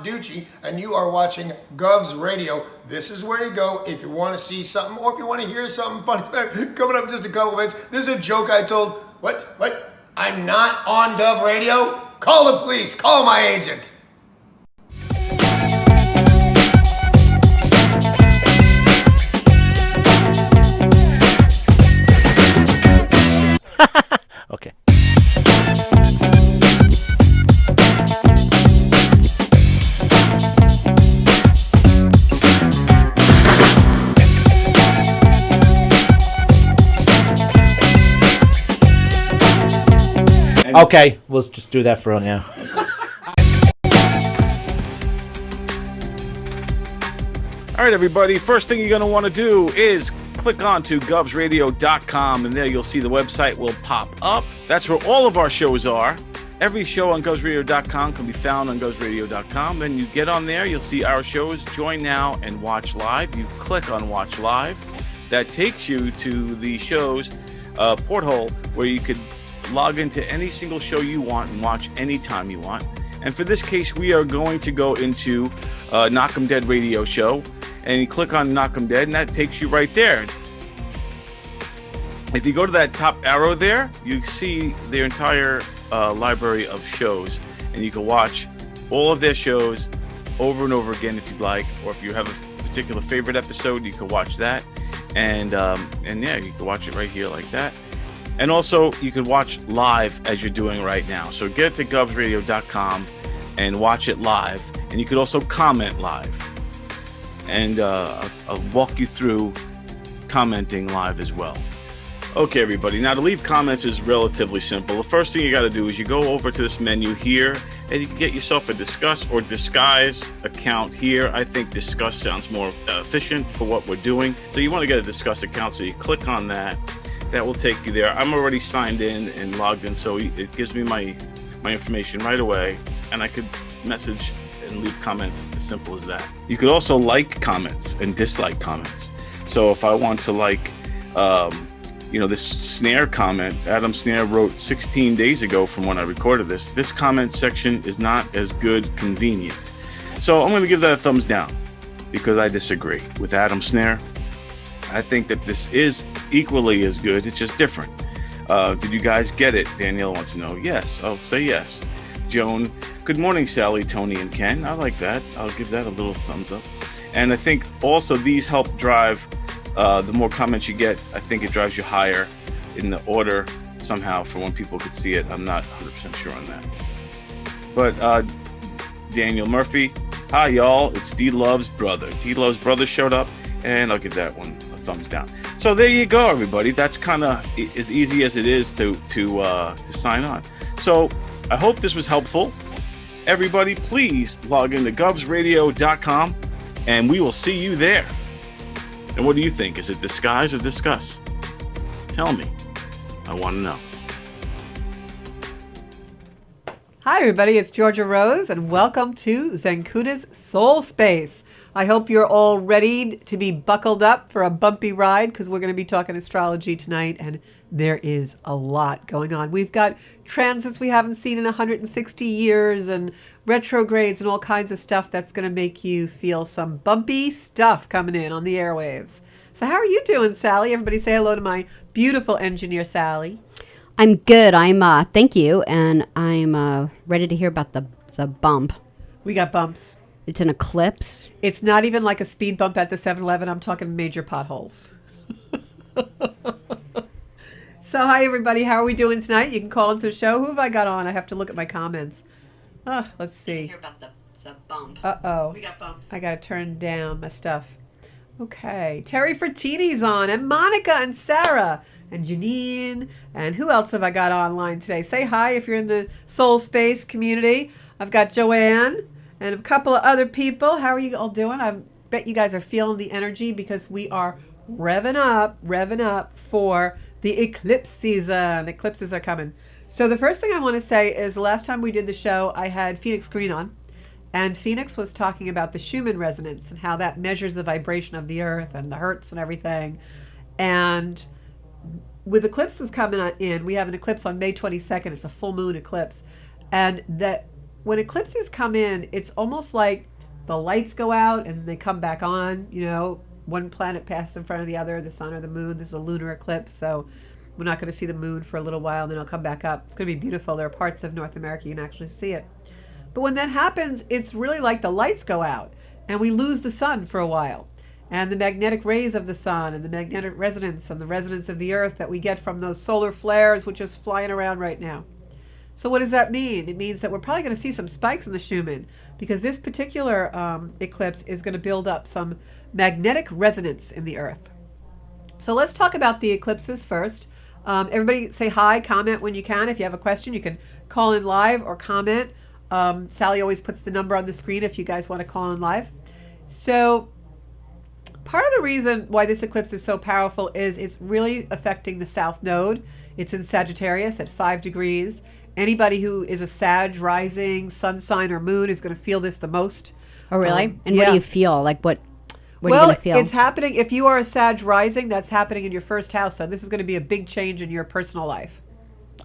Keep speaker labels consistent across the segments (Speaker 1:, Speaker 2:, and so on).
Speaker 1: Ducci, and you are watching Gov's Radio. This is where you go if you want to see something or if you want to hear something funny. Coming up in just a couple minutes, this is a joke I told. What? I'm not on Gov Radio? Call the police. Call my agent.
Speaker 2: Okay. Okay, we'll just do that for now.
Speaker 3: All right, everybody. First thing you're going to want to do is click on to govsradio.com, and there you'll see the website will pop up. That's where all of our shows are. Every show on govsradio.com can be found on govsradio.com. Then you get on there, you'll see our shows. Join now and watch live. You click on Watch Live. That takes you to the show's porthole where you could log into any single show you want and watch anytime you want. And for this case, we are going to go into Knock 'em Dead radio show. And you click on Knock 'em Dead, and that takes you right there. If you go to that top arrow there, you see their entire library of shows, and you can watch all of their shows over and over again if you'd like, or if you have a particular favorite episode, you can watch that, and yeah, you can watch it right here like that. And also, you can watch live as you're doing right now. So get to govsradio.com and watch it live, and you could also comment live. And I'll walk you through commenting live as well. Okay, everybody. Now, to leave comments is relatively simple. The first thing you got to do is you go over to this menu here, and you can get yourself a Discuss or Disguise account here. I think Discuss sounds more efficient for what we're doing. So you want to get a Discuss account, so you click on that. That will take you there. I'm already signed in and logged in, so it gives me my information right away, and I could message and leave comments as simple as that. You could also like comments and dislike comments. So if I want to like, this Snare comment, Adam Snare wrote 16 days ago from when I recorded this. This comment section is not as good convenient. So I'm going to give that a thumbs down because I disagree with Adam Snare. I think that this is equally as good. It's just different. Did you guys get it? Danielle wants to know. Yes, I'll say yes. Joan, good morning, Sally, Tony, and Ken. I like that. I'll give that a little thumbs up. And I think also these help drive, the more comments you get, I think it drives you higher in the order somehow for when people could see it. I'm not 100% sure on that. But Daniel Murphy, hi, y'all. It's D Love's brother. D Love's brother showed up, and I'll give that one a thumbs down. So there you go, everybody. That's kind of as easy as it is to sign on. So I hope this was helpful. Everybody, please log into govsradio.com, and we will see you there. And what do you think? Is it Disguise or Discuss? Tell me. I want to know.
Speaker 4: Hi, everybody. It's Georgia Rose, and welcome to Zencuda's Soul Space. I hope you're all ready to be buckled up for a bumpy ride, because we're going to be talking astrology tonight, and there is a lot going on. We've got transits we haven't seen in 160 years and retrogrades and all kinds of stuff that's going to make you feel some bumpy stuff coming in on the airwaves. So how are you doing, Sally? Everybody say hello to my beautiful engineer, Sally.
Speaker 5: I'm good. Thank you, and I'm ready to hear about the bump.
Speaker 4: We got bumps.
Speaker 5: It's an eclipse.
Speaker 4: It's not even like a speed bump at the 7-Eleven. I'm talking major potholes. So hi, everybody. How are we doing tonight? You can call into the show. Who have I got on? I have to look at my comments. Let's see.
Speaker 5: Hear about the bump.
Speaker 4: Uh-oh.
Speaker 5: We got bumps.
Speaker 4: I got to turn down my stuff. Okay. Terry Fertini's on, and Monica and Sarah and Janine. And who else have I got online today? Say hi if you're in the Soul Space community. I've got Joanne and a couple of other people. How are you all doing? I bet you guys are feeling the energy because we are revving up for the eclipse season. Eclipses are coming. So the first thing I want to say is the last time we did the show, I had Phoenix Green on. And Phoenix was talking about the Schumann resonance and how that measures the vibration of the earth and the hertz and everything. And with eclipses coming in, we have an eclipse on May 22nd. It's a full moon eclipse. And that when eclipses come in, it's almost like the lights go out and they come back on. One planet passes in front of the other, the sun or the moon. This is a lunar eclipse, so we're not going to see the moon for a little while, and then it'll come back up. It's going to be beautiful. There are parts of North America you can actually see it. But when that happens, it's really like the lights go out, and we lose the sun for a while. And the magnetic rays of the sun and the magnetic resonance and the resonance of the earth that we get from those solar flares, which is flying around right now. So what does that mean? It means that we're probably going to see some spikes in the Schumann, because this particular eclipse is going to build up some magnetic resonance in the earth. So let's talk about the eclipses first. Everybody say hi, comment when you can. If you have a question, you can call in live or comment. Sally always puts the number on the screen if you guys want to call in live. So part of the reason why this eclipse is so powerful is it's really affecting the South Node. It's in Sagittarius at 5 degrees. Anybody who is a Sag rising, sun sign, or moon is going to feel this the most.
Speaker 5: Oh, really? And
Speaker 4: yeah.
Speaker 5: what do you feel? Like what are you
Speaker 4: Well,
Speaker 5: going to feel?
Speaker 4: it's happening. If you are a Sag rising, that's happening in your first house. So this is going to be a big change in your personal life.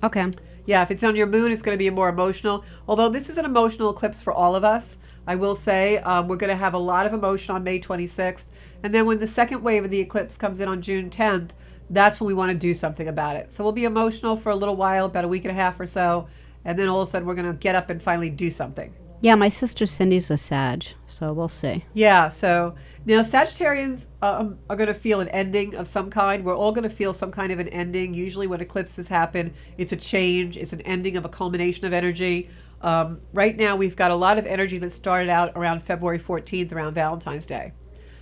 Speaker 5: Okay.
Speaker 4: Yeah, if it's on your moon, it's going to be more emotional. Although this is an emotional eclipse for all of us. I will say we're going to have a lot of emotion on May 26th. And then when the second wave of the eclipse comes in on June 10th, that's when we want to do something about it. So we'll be emotional for a little while, about a week and a half or so. And then all of a sudden we're going to get up and finally do something.
Speaker 5: Yeah, my sister Cindy's a Sag, so we'll see.
Speaker 4: Yeah, so now Sagittarians are going to feel an ending of some kind. We're all going to feel some kind of an ending. Usually when eclipses happen, it's a change. It's an ending of a culmination of energy. Right now we've got a lot of energy that started out around February 14th, around Valentine's Day.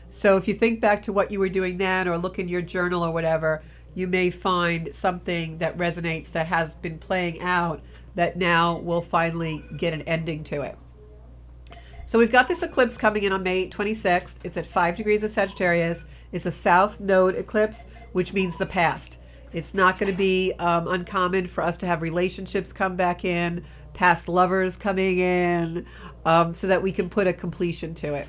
Speaker 4: So if you think back to what you were doing then, or look in your journal or whatever, you may find something that resonates that has been playing out that now will finally get an ending to it. So we've got this eclipse coming in on May 26th. It's at 5 degrees of Sagittarius. It's a South Node eclipse, which means the past. It's not going to be uncommon for us to have relationships come back in, past lovers coming in, so that we can put a completion to it.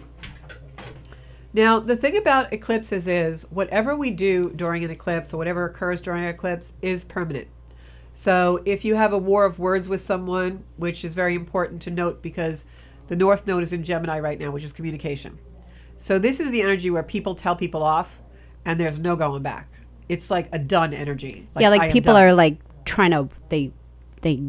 Speaker 4: Now, the thing about eclipses is whatever we do during an eclipse or whatever occurs during an eclipse is permanent. So if you have a war of words with someone, which is very important to note because the North Node is in Gemini right now, which is communication. So this is the energy where people tell people off and there's no going back. It's like a done energy.
Speaker 5: Yeah, like people are like trying to, they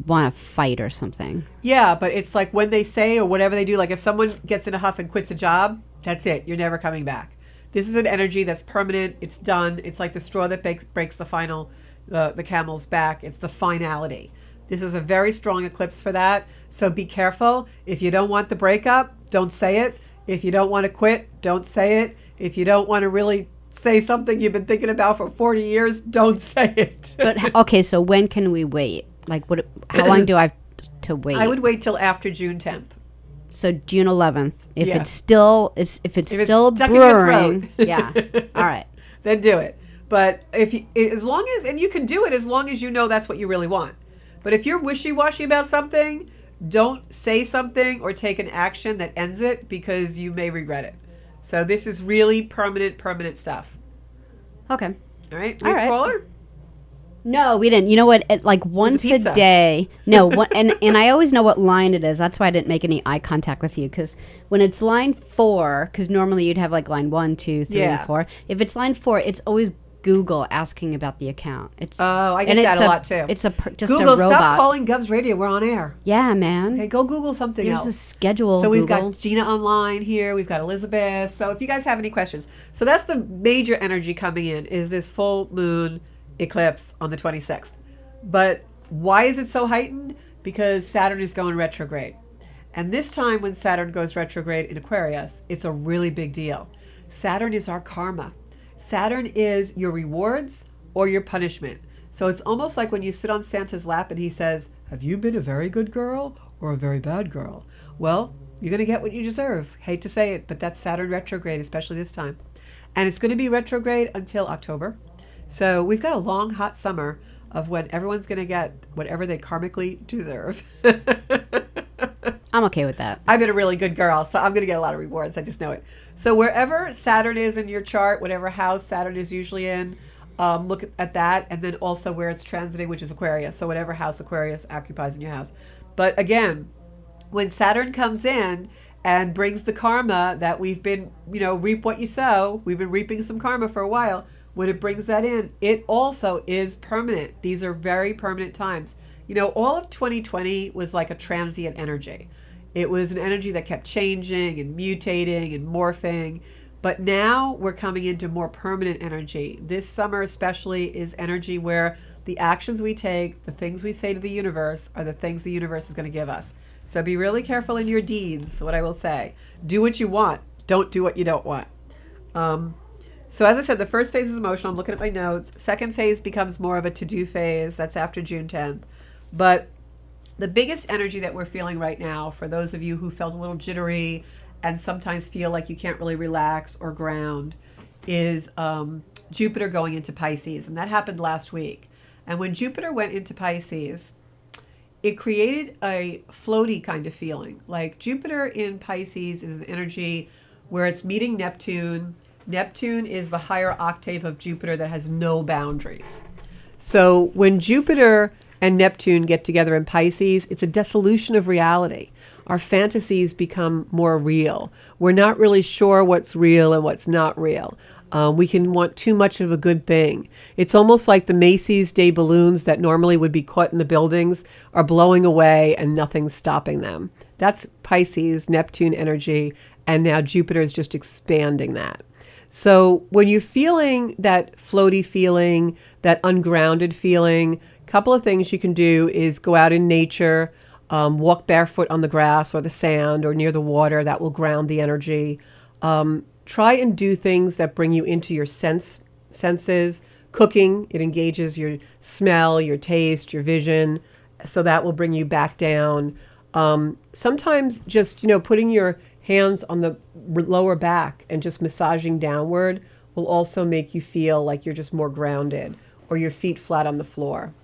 Speaker 5: want to fight or something.
Speaker 4: Yeah, but it's like when they say or whatever they do, like if someone gets in a huff and quits a job, that's it. You're never coming back. This is an energy that's permanent. It's done. It's like the straw that breaks the camel's back. It's the finality. This is a very strong eclipse for that. So be careful. If you don't want the breakup, don't say it. If you don't want to quit, don't say it. If you don't want to really say something you've been thinking about for 40 years, don't say it.
Speaker 5: But okay, so when can we wait? Like how long do I have to wait?
Speaker 4: I would wait till after June 10th.
Speaker 5: So June 11th. If
Speaker 4: Yeah.
Speaker 5: it's still
Speaker 4: If it's
Speaker 5: still
Speaker 4: stuck in your
Speaker 5: brewing,
Speaker 4: throat.
Speaker 5: yeah. All right.
Speaker 4: Then do it. But as long as, and you can do it as long as you know that's what you really want. But if you're wishy-washy about something, don't say something or take an action that ends it because you may regret it. So this is really permanent stuff.
Speaker 5: Okay.
Speaker 4: All right?
Speaker 5: All right.
Speaker 4: Caller?
Speaker 5: No, we didn't. You know what? Like once a
Speaker 4: pizza.
Speaker 5: day. No, and I always know what line it is. That's why I didn't make any eye contact with you, because when it's line 4, because normally you'd have like line 1, 2, 3,
Speaker 4: Yeah.
Speaker 5: and 4. If it's line 4, it's always Google asking about the account. It's
Speaker 4: I get
Speaker 5: and
Speaker 4: that
Speaker 5: it's
Speaker 4: a lot too.
Speaker 5: It's just
Speaker 4: Google,
Speaker 5: a robot.
Speaker 4: stop calling Govs Radio. We're on air.
Speaker 5: Yeah, man.
Speaker 4: Okay, go Google something
Speaker 5: There's
Speaker 4: else.
Speaker 5: a schedule.
Speaker 4: So we've
Speaker 5: Google.
Speaker 4: got Gina online here. We've got Elizabeth. So if you guys have any questions. So that's the major energy coming in, is this full moon eclipse on the 26th. But why is it so heightened? Because Saturn is going retrograde. And this time when Saturn goes retrograde in Aquarius, it's a really big deal. Saturn is our karma. Saturn is your rewards or your punishment. So it's almost like when you sit on Santa's lap and he says, have you been a very good girl or a very bad girl? Well, you're going to get what you deserve. Hate to say it, but that's Saturn retrograde, especially this time. And it's going to be retrograde until October. So we've got a long, hot summer of when everyone's going to get whatever they karmically deserve.
Speaker 5: I'm okay with that.
Speaker 4: I've been a really good girl, so I'm going to get a lot of rewards. I just know it. So wherever Saturn is in your chart, whatever house Saturn is usually in, look at that. And then also where it's transiting, which is Aquarius. So whatever house Aquarius occupies in your house. But again, when Saturn comes in and brings the karma that we've been, reap what you sow. We've been reaping some karma for a while. When it brings that in, it also is permanent. These are very permanent times. All of 2020 was like a transient energy. It was an energy that kept changing and mutating and morphing. But now we're coming into more permanent energy. This summer especially is energy where the actions we take, the things we say to the universe, are the things the universe is going to give us. So be really careful in your deeds, what I will say. Do what you want. Don't do what you don't want. So as I said, the first phase is emotional. I'm looking at my notes. Second phase becomes more of a to-do phase. That's after June 10th. But the biggest energy that we're feeling right now, for those of you who felt a little jittery and sometimes feel like you can't really relax or ground, is Jupiter going into Pisces. And that happened last week. And when Jupiter went into Pisces, it created a floaty kind of feeling. Like Jupiter in Pisces is an energy where it's meeting Neptune. Neptune is the higher octave of Jupiter that has no boundaries. So when Jupiter and Neptune get together in Pisces, it's a dissolution of reality. Our fantasies become more real. We're not really sure what's real and what's not real. We can want too much of a good thing. It's almost like the Macy's Day balloons that normally would be caught in the buildings are blowing away and nothing's stopping them. That's Pisces, Neptune energy, and now Jupiter is just expanding that. So when you're feeling that floaty feeling, that ungrounded feeling, a couple of things you can do is go out in nature, walk barefoot on the grass or the sand or near the water. That will ground the energy. Try and do things that bring you into your senses. Cooking, it engages your smell, your taste, your vision. So that will bring you back down. Sometimes just, putting your hands on the lower back and just massaging downward will also make you feel like you're just more grounded, or your feet flat on the floor.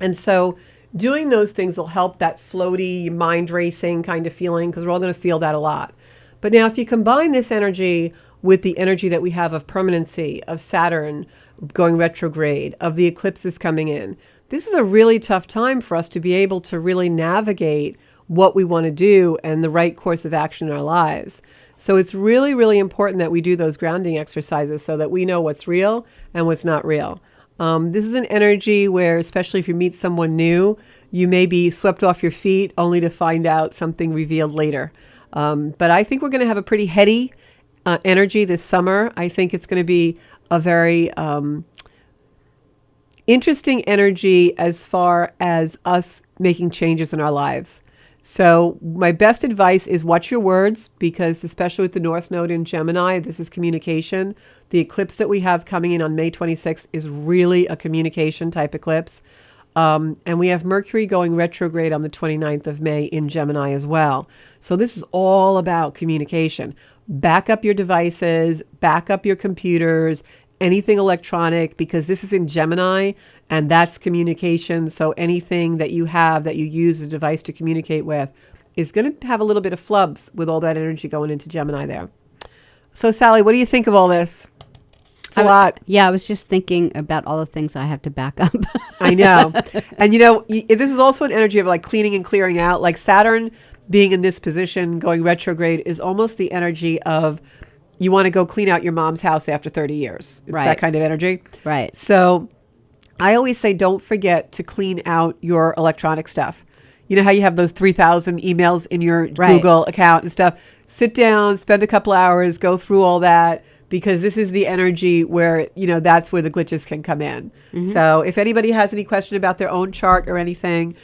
Speaker 4: And so doing those things will help that floaty, mind racing kind of feeling, because we're all going to feel that a lot. But now if you combine this energy with the energy that we have of permanency, of Saturn going retrograde, of the eclipses coming in, this is a really tough time for us to be able to really navigate what we want to do and the right course of action in our lives. So it's really, really important that we do those grounding exercises so that we know what's real and what's not real. This is an energy where, especially if you meet someone new, you may be swept off your feet only to find out something revealed later. But I think we're going to have a pretty heady energy this summer. I think it's going to be a very interesting energy as far as us making changes in our lives. So my best advice is watch your words, because especially with the North Node in Gemini, this is communication. The eclipse that we have coming in on May 26th is really a communication type eclipse. And we have Mercury going retrograde on the 29th of May in Gemini as well. So this is all about communication. Back up your devices, back up your computers, anything electronic, because this is in Gemini and that's communication. So anything that you have that you use as a device to communicate with is going to have a little bit of flubs with all that energy going into Gemini there. So Sally, what do you think of all this? It's a lot.
Speaker 5: Yeah, I was just thinking about all the things I have to back up.
Speaker 4: I know. And this is also an energy of like cleaning and clearing out. Like Saturn being in this position, going retrograde, is almost the energy of you want to go clean out your mom's house after 30 years. It's that kind of energy.
Speaker 5: Right.
Speaker 4: So I always say, don't forget to clean out your electronic stuff. You know how you have those 3,000 emails in your Google account and stuff? Sit down, spend a couple hours, go through all that, because this is the energy where, that's where the glitches can come in. Mm-hmm. So if anybody has any question about their own chart or anything,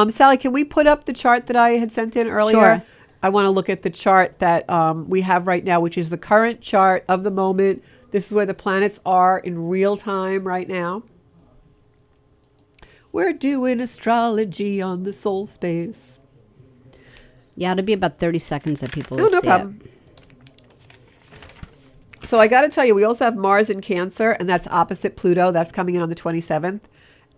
Speaker 4: Sally, can we put up the chart that I had sent in earlier?
Speaker 5: Sure.
Speaker 4: I want to look at the chart that we have right now, which is the current chart of the moment. This is where the planets are in real time right now. We're doing astrology on the soul space.
Speaker 5: Yeah, it'll be about 30 seconds that people will see
Speaker 4: no problem. So I got to tell you, we also have Mars in Cancer, and that's opposite Pluto. That's coming in on the 27th.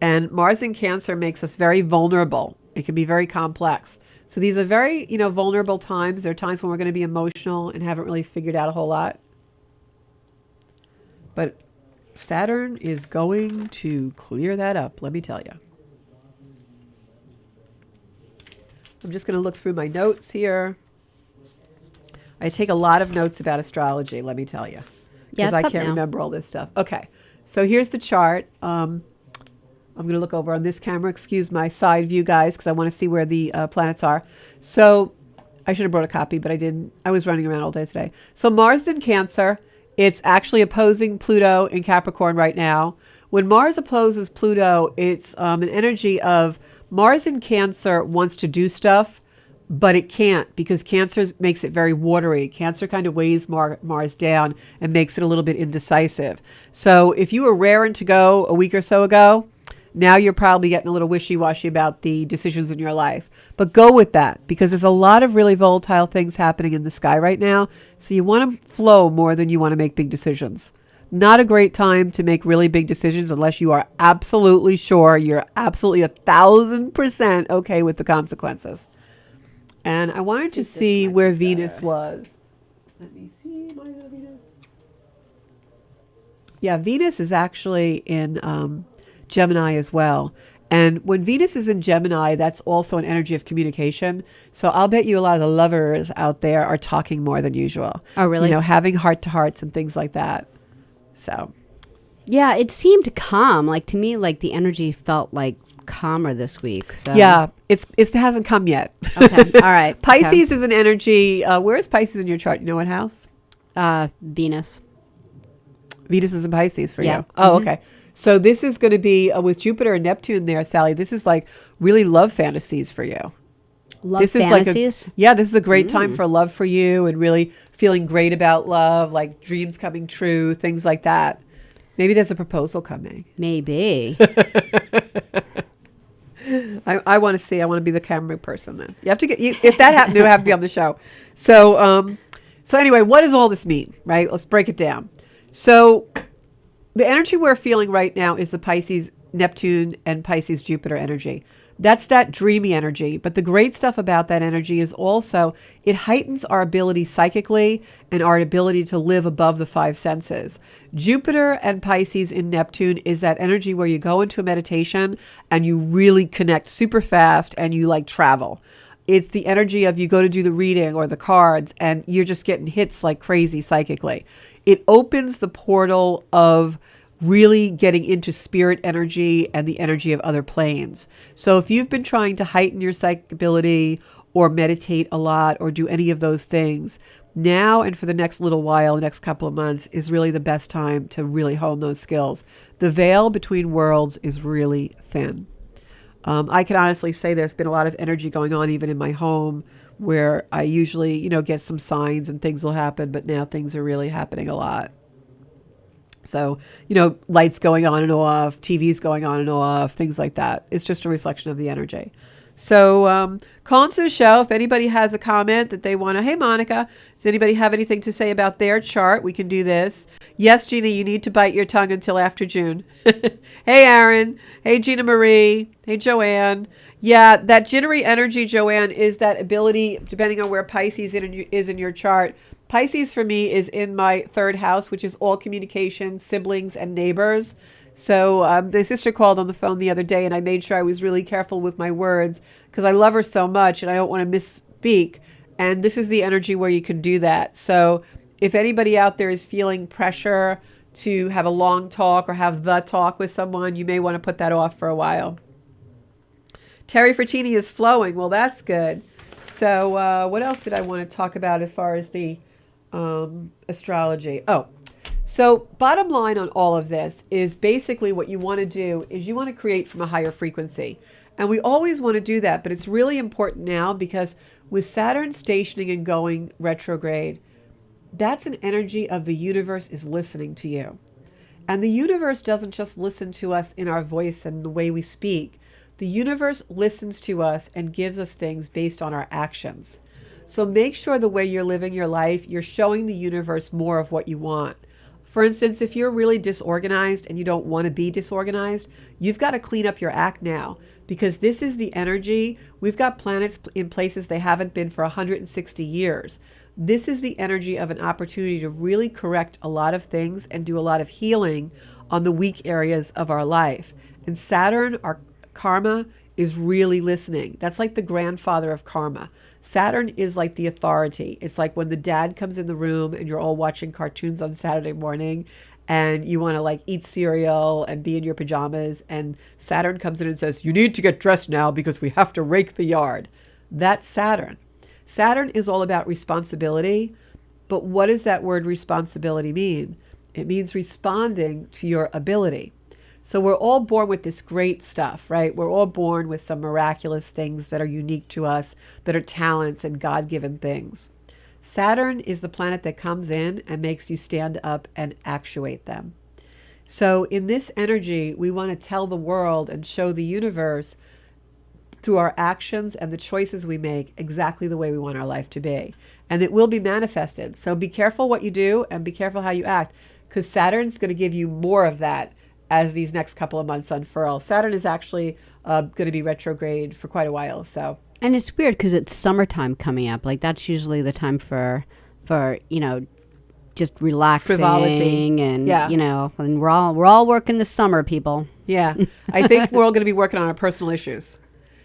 Speaker 4: And Mars in Cancer makes us very vulnerable. It can be very complex. So these are very, vulnerable times. There are times when we're going to be emotional and haven't really figured out a whole lot. But Saturn is going to clear that up, let me tell you. I'm just going to look through my notes here. I take a lot of notes about astrology, let me tell you.
Speaker 5: Yeah,
Speaker 4: Because
Speaker 5: it's
Speaker 4: I
Speaker 5: up
Speaker 4: can't
Speaker 5: now.
Speaker 4: remember all this stuff. Okay. So here's the chart. I'm going to look over on this camera. Excuse my side view, guys, because I want to see where the planets are. So I should have brought a copy, but I didn't. I was running around all day today. So Mars is in Cancer. It's actually opposing Pluto in Capricorn right now. When Mars opposes Pluto, it's an energy of Mars in Cancer wants to do stuff, but it can't because Cancer makes it very watery. Cancer kind of weighs Mars down and makes it a little bit indecisive. So if you were raring to go a week or so ago, now you're probably getting a little wishy-washy about the decisions in your life. But go with that because there's a lot of really volatile things happening in the sky right now. So you want to flow more than you want to make big decisions. Not a great time to make really big decisions unless you are absolutely sure you're absolutely 1,000% okay with the consequences. And I wanted to see where Venus was. Let me see my Venus. Yeah, Venus is actually in Gemini as well. And when Venus is in Gemini, that's also an energy of communication. So I'll bet you a lot of the lovers out there are talking more than usual.
Speaker 5: Oh, really?
Speaker 4: You know, having heart-to-hearts and things like that. So,
Speaker 5: Yeah, it seemed calm. Like to me, like the energy felt like calmer this week. So
Speaker 4: yeah, it hasn't come yet.
Speaker 5: Okay. All right.
Speaker 4: Pisces is an energy. Where is Pisces in your chart? You know what house?
Speaker 5: Venus.
Speaker 4: Venus is in Pisces for
Speaker 5: Yeah.
Speaker 4: you. Oh, okay. So this is going to be with Jupiter and Neptune there, Sally. This is like really love fantasies for you.
Speaker 5: Love
Speaker 4: This
Speaker 5: fantasies.
Speaker 4: is like this is a great time for love for you and really feeling great about love, like dreams coming true, things like that. Maybe there's a proposal coming.
Speaker 5: Maybe.
Speaker 4: I want to see. I want to be the camera person then. You have to get you if that happened, you have to be on the show. So so anyway, what does all this mean, right? Let's break it down. So the energy we're feeling right now is the Pisces Neptune and Pisces Jupiter energy. That's that dreamy energy. But the great stuff about that energy is also it heightens our ability psychically and our ability to live above the five senses. Jupiter and Pisces in Neptune is that energy where you go into a meditation and you really connect super fast and you like travel. It's the energy of you go to do the reading or the cards and you're just getting hits like crazy psychically. It opens the portal of really getting into spirit energy and the energy of other planes. So if you've been trying to heighten your psychic ability or meditate a lot or do any of those things, now and for the next little while, the next couple of months, is really the best time to really hone those skills. The veil between worlds is really thin. I can honestly say there's been a lot of energy going on even in my home where I usually, get some signs and things will happen, but now things are really happening a lot. So, lights going on and off, TVs going on and off, things like that. It's just a reflection of the energy. So call into the show. If anybody has a comment that they want to, hey, Monica, does anybody have anything to say about their chart? We can do this. Yes, Gina, you need to bite your tongue until after June. Hey, Aaron. Hey, Gina Marie. Hey, Joanne. Yeah, that jittery energy, Joanne, is that ability, depending on where Pisces is in your chart. Pisces for me is in my third house, which is all communication, siblings, and neighbors. So the sister called on the phone the other day, and I made sure I was really careful with my words because I love her so much, and I don't want to misspeak. And this is the energy where you can do that. So if anybody out there is feeling pressure to have a long talk or have the talk with someone, you may want to put that off for a while. Terry Frattini is flowing. Well, that's good. So what else did I want to talk about as far as the astrology? Oh, so bottom line on all of this is basically what you want to do is you want to create from a higher frequency. And we always want to do that, but it's really important now because with Saturn stationing and going retrograde, that's an energy of the universe is listening to you. And the universe doesn't just listen to us in our voice and the way we speak. The universe listens to us and gives us things based on our actions. So make sure the way you're living your life, you're showing the universe more of what you want. For instance, if you're really disorganized and you don't want to be disorganized, you've got to clean up your act now because this is the energy. We've got planets in places they haven't been for 160 years. This is the energy of an opportunity to really correct a lot of things and do a lot of healing on the weak areas of our life. And Saturn, our karma, is really listening. That's like the grandfather of karma. Saturn is like the authority. It's like when the dad comes in the room and you're all watching cartoons on Saturday morning and you want to like eat cereal and be in your pajamas, and Saturn comes in and says, you need to get dressed now because we have to rake the yard. That's Saturn. Saturn is all about responsibility. But what does that word responsibility mean? It means responding to your ability. So we're all born with this great stuff, right? We're all born with some miraculous things that are unique to us, that are talents and God-given things. Saturn is the planet that comes in and makes you stand up and actuate them. So in this energy, we want to tell the world and show the universe through our actions and the choices we make exactly the way we want our life to be. And it will be manifested. So be careful what you do and be careful how you act, because Saturn's going to give you more of that as these next couple of months unfurl. Saturn is actually going to be retrograde for quite a while. So.
Speaker 5: And it's weird because it's summertime coming up. Like that's usually the time for just relaxing.
Speaker 4: Frivolity.
Speaker 5: And
Speaker 4: yeah.
Speaker 5: And we're all working this summer, people.
Speaker 4: Yeah. I think we're all going to be working on our personal issues.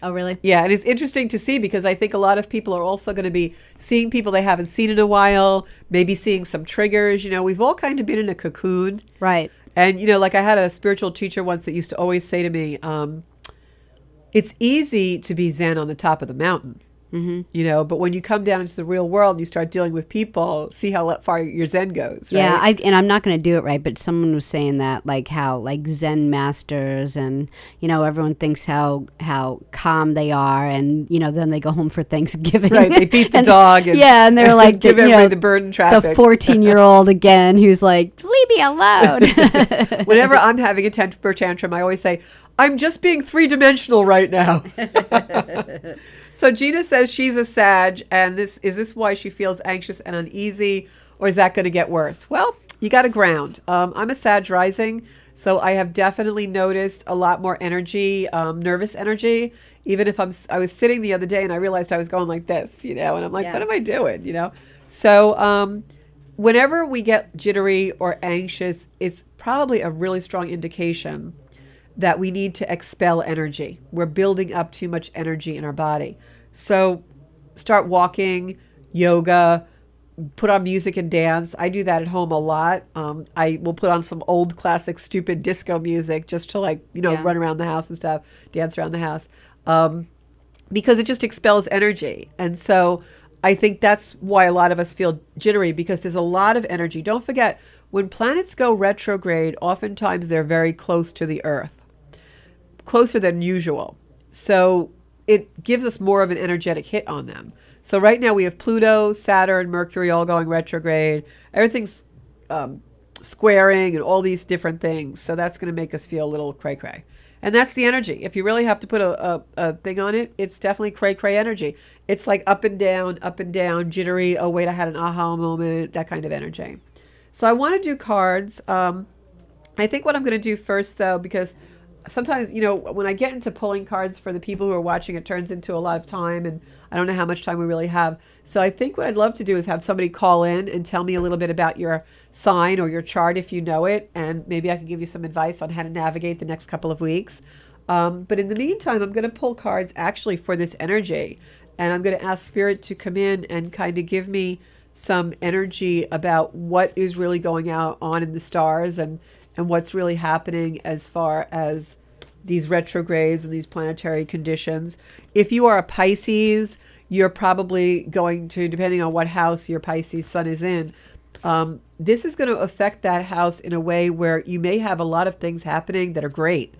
Speaker 5: Oh, really?
Speaker 4: Yeah, and it's interesting to see because I think a lot of people are also going to be seeing people they haven't seen in a while, maybe seeing some triggers. We've all kind of been in a cocoon.
Speaker 5: Right.
Speaker 4: And, like I had a spiritual teacher once that used to always say to me, it's easy to be Zen on the top of the mountain. Mm-hmm. But when you come down into the real world and you start dealing with people, see how far your Zen goes. Right?
Speaker 5: Yeah, and I'm not going to do it right, but someone was saying that, like how like Zen masters and everyone thinks how calm they are, and then they go home for Thanksgiving.
Speaker 4: Right, they beat the dog. And,
Speaker 5: yeah, and they're like
Speaker 4: give everybody the burden traffic.
Speaker 5: The 14-year-old again who's like, leave me alone.
Speaker 4: Whenever I'm having a temper tantrum, I always say, I'm just being three-dimensional right now. So Gina says she's a Sag, and is this why she feels anxious and uneasy, or is that going to get worse? Well, you got to ground. I'm a Sag rising, so I have definitely noticed a lot more energy, nervous energy. Even if I was sitting the other day and I realized I was going like this, and I'm like, What am I doing, So whenever we get jittery or anxious, it's probably a really strong indication that we need to expel energy. We're building up too much energy in our body. So start walking, yoga, put on music and dance. I do that at home a lot. I will put on some old classic stupid disco music just to run around the house and stuff, dance around the house, because it just expels energy. And so I think that's why a lot of us feel jittery, because there's a lot of energy. Don't forget, when planets go retrograde, oftentimes they're very close to the Earth. Closer than usual. So it gives us more of an energetic hit on them. So right now we have Pluto, Saturn, Mercury all going retrograde. Everything's squaring and all these different things. So that's going to make us feel a little cray-cray. And that's the energy. If you really have to put a thing on it, it's definitely cray-cray energy. It's like up and down, jittery. Oh, wait, I had an aha moment, that kind of energy. So I want to do cards. I think what I'm going to do first, though, because sometimes, when I get into pulling cards for the people who are watching, it turns into a lot of time, and I don't know how much time we really have. So I think what I'd love to do is have somebody call in and tell me a little bit about your sign or your chart if you know it, and maybe I can give you some advice on how to navigate the next couple of weeks. But in the meantime, I'm going to pull cards actually for this energy, and I'm going to ask Spirit to come in and kind of give me some energy about what is really going on in the stars and what's really happening as far as these retrogrades and these planetary conditions. If you are a Pisces, you're probably going to, depending on what house your Pisces sun is in, this is going to affect that house in a way where you may have a lot of things happening that are great.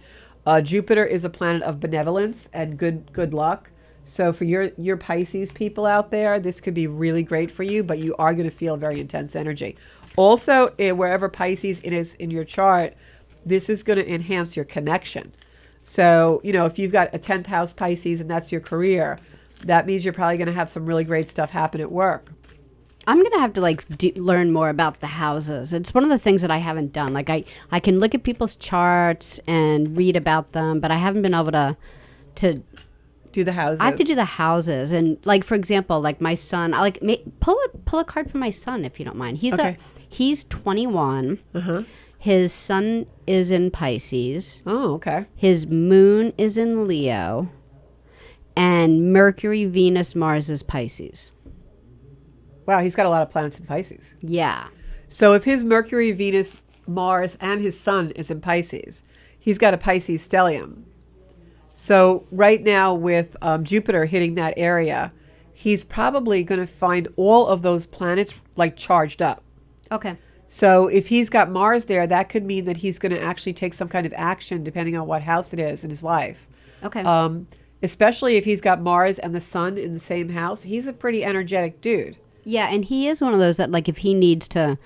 Speaker 4: Jupiter is a planet of benevolence and good luck. So for your Pisces people out there, this could be really great for you, but you are going to feel very intense energy. Also, wherever Pisces is in your chart, this is going to enhance your connection. So, if you've got a 10th house Pisces and that's your career, that means you're probably going to have some really great stuff happen at work.
Speaker 5: I'm going to have to learn more about the houses. It's one of the things that I haven't done. Like I can look at people's charts and read about them, but I haven't been able to
Speaker 4: do the houses.
Speaker 5: I have to do the houses, and for example, my son. I pull a card for my son if you don't mind. He's 21.
Speaker 4: Uh-huh.
Speaker 5: His sun is in Pisces.
Speaker 4: Oh, okay.
Speaker 5: His moon is in Leo. and Mercury, Venus, Mars is Pisces.
Speaker 4: Wow, he's got a lot of planets in Pisces.
Speaker 5: Yeah.
Speaker 4: So if his Mercury, Venus, Mars, and his Sun is in Pisces, he's got a Pisces stellium. So right now with Jupiter hitting that area, he's probably going to find all of those planets like charged up.
Speaker 5: Okay.
Speaker 4: So if he's got Mars there, that could mean that he's going to actually take some kind of action depending on what house it is in his life.
Speaker 5: Okay.
Speaker 4: Especially if he's got Mars and the Sun in the same house. He's a pretty energetic dude.
Speaker 5: Yeah, and he is one of those that, like, if he needs to